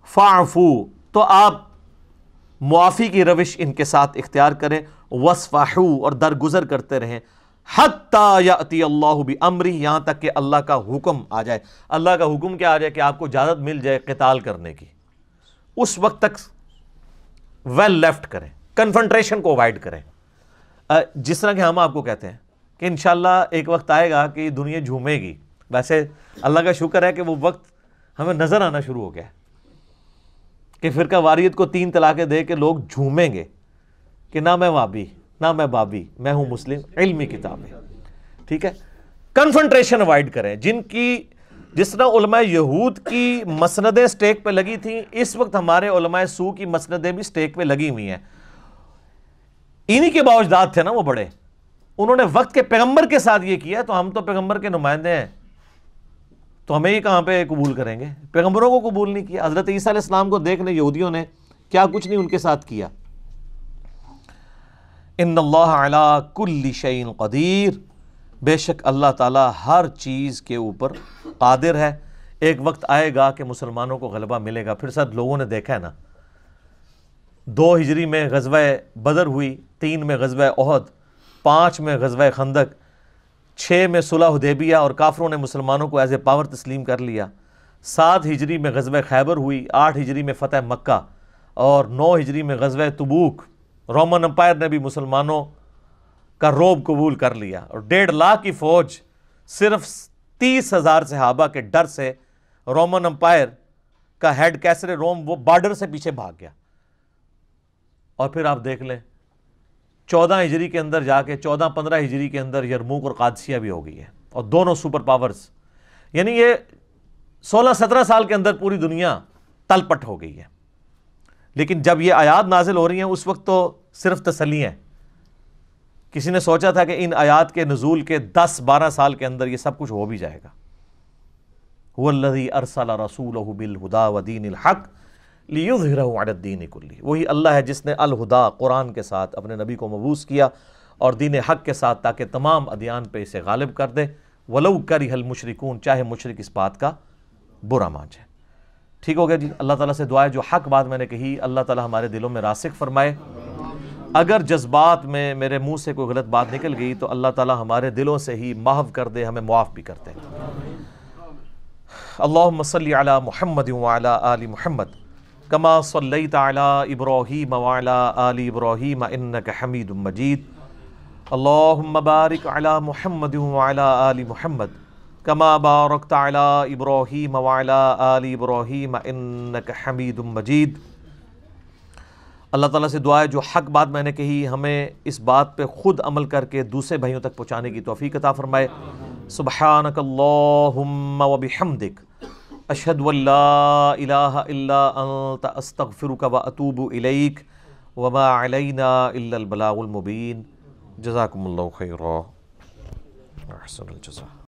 فاعفو، تو آپ معافی کی روش ان کے ساتھ اختیار کریں، وصفحو، اور درگزر کرتے رہیں، حتی یأتی اللہ بامرہ، یہاں تک کہ اللہ کا حکم آ جائے۔ اللہ کا حکم کیا آ جائے؟ کہ آپ کو اجازت مل جائے قتال کرنے کی، اس وقت تک ویل لیفٹ کریں، کنفرنٹریشن کو اوائڈ کریں۔ جس طرح کہ ہم آپ کو کہتے ہیں کہ انشاءاللہ ایک وقت آئے گا کہ دنیا جھومے گی، ویسے اللہ کا شکر ہے کہ وہ وقت ہمیں نظر آنا شروع ہو گیا ہے کہ فرقہ واریت کو 3 طلاقیں دے کے لوگ جھومیں گے کہ نہ میں وابی نہ میں بابی، میں ہوں مسلم، علمی کتاب ہے، ٹھیک ہے۔ کنفرنٹریشن اوائڈ کریں، جس طرح علماء یہود کی مسندیں سٹیک پہ لگی تھیں، اس وقت ہمارے علماء سو کی مسندیں بھی سٹیک پہ لگی ہوئی ہیں۔ انہی کے باوجداد تھے نا وہ بڑے، انہوں نے وقت کے پیغمبر کے ساتھ یہ کیا، تو ہم تو پیغمبر کے نمائندے ہیں، تو ہمیں ہی کہاں پہ قبول کریں گے؟ پیغمبروں کو قبول نہیں کیا۔ حضرت عیسیٰ علیہ السلام کو دیکھنے یہودیوں نے کیا کچھ نہیں ان کے ساتھ کیا۔ ان اللہ علی کل شیء قدیر، بے شک اللہ تعالیٰ ہر چیز کے اوپر قادر ہے۔ ایک وقت آئے گا کہ مسلمانوں کو غلبہ ملے گا۔ پھر ساتھ لوگوں نے دیکھا ہے نا، 2 ہجری میں غزوہ بدر ہوئی، 3 میں غزوہ احد، 5 میں غزوہ خندق، 6 میں صلح حدیبیہ اور کافروں نے مسلمانوں کو ایز اے پاور تسلیم کر لیا، 7 ہجری میں غزوہ خیبر ہوئی، 8 ہجری میں فتح مکہ، اور 9 ہجری میں غزوہ تبوک۔ رومن امپائر نے بھی مسلمانوں کا روب قبول کر لیا، اور 1.5 لاکھ کی فوج صرف 30,000 صحابہ کے ڈر سے رومن امپائر کا ہیڈ کیسر روم وہ بارڈر سے پیچھے بھاگ گیا۔ اور پھر آپ دیکھ لیں 14 ہجری کے اندر جا کے 14-15 ہجری کے اندر یرموک اور قادسیہ بھی ہو گئی ہے، اور دونوں سپر پاورز، یعنی یہ 16-17 سال کے اندر پوری دنیا تل پٹ ہو گئی ہے۔ لیکن جب یہ آیات نازل ہو رہی ہیں اس وقت تو صرف تسلی ہیں۔ کسی نے سوچا تھا کہ ان آیات کے نزول کے 10-12 سال کے اندر یہ سب کچھ ہو بھی جائے گا۔ هو الذی ارسل رسولہ بالہدی ودین الحق لیظہرہ علی الدین کلہ، وہی اللہ ہے جس نے الہدا قرآن کے ساتھ اپنے نبی کو مبعوث کیا اور دین حق کے ساتھ، تاکہ تمام ادیان پہ اسے غالب کر دے، ولو کرہ المشرکون، چاہے مشرک اس بات کا برا مان جائے۔ ٹھیک ہو گیا جی۔ اللہ تعالیٰ سے دعا ہے جو حق بات میں نے کہی اللہ تعالیٰ ہمارے دلوں میں راسخ فرمائے۔ اگر جذبات میں میرے منہ سے کوئی غلط بات نکل گئی تو اللہ تعالیٰ ہمارے دلوں سے ہی محو کر دے، ہمیں معاف بھی کر دے۔ اللہم صلی علی محمد وعلی آل محمد کما صلیت علی ابراہیم وعلی آل ابراہیم انک حمید مجید۔ اللہم بارک علی محمد وعلی آل محمد کما بارکت علی ابراہیم وعلی آل ابراہیم انک حمید مجید۔ اللہ تعالیٰ سے دعا ہے جو حق بات میں نے کہی ہمیں اس بات پہ خود عمل کر کے دوسرے بھائیوں تک پہنچانے کی توفیق عطا فرمائے۔ سبحانک اللہم وبحمدک، اشہد ان لا الہ الا انت، استغفرک واتوب الیک، وما علینا الا البلاغ المبین۔ جزاکم اللہ خیرا، احسن الجزاء۔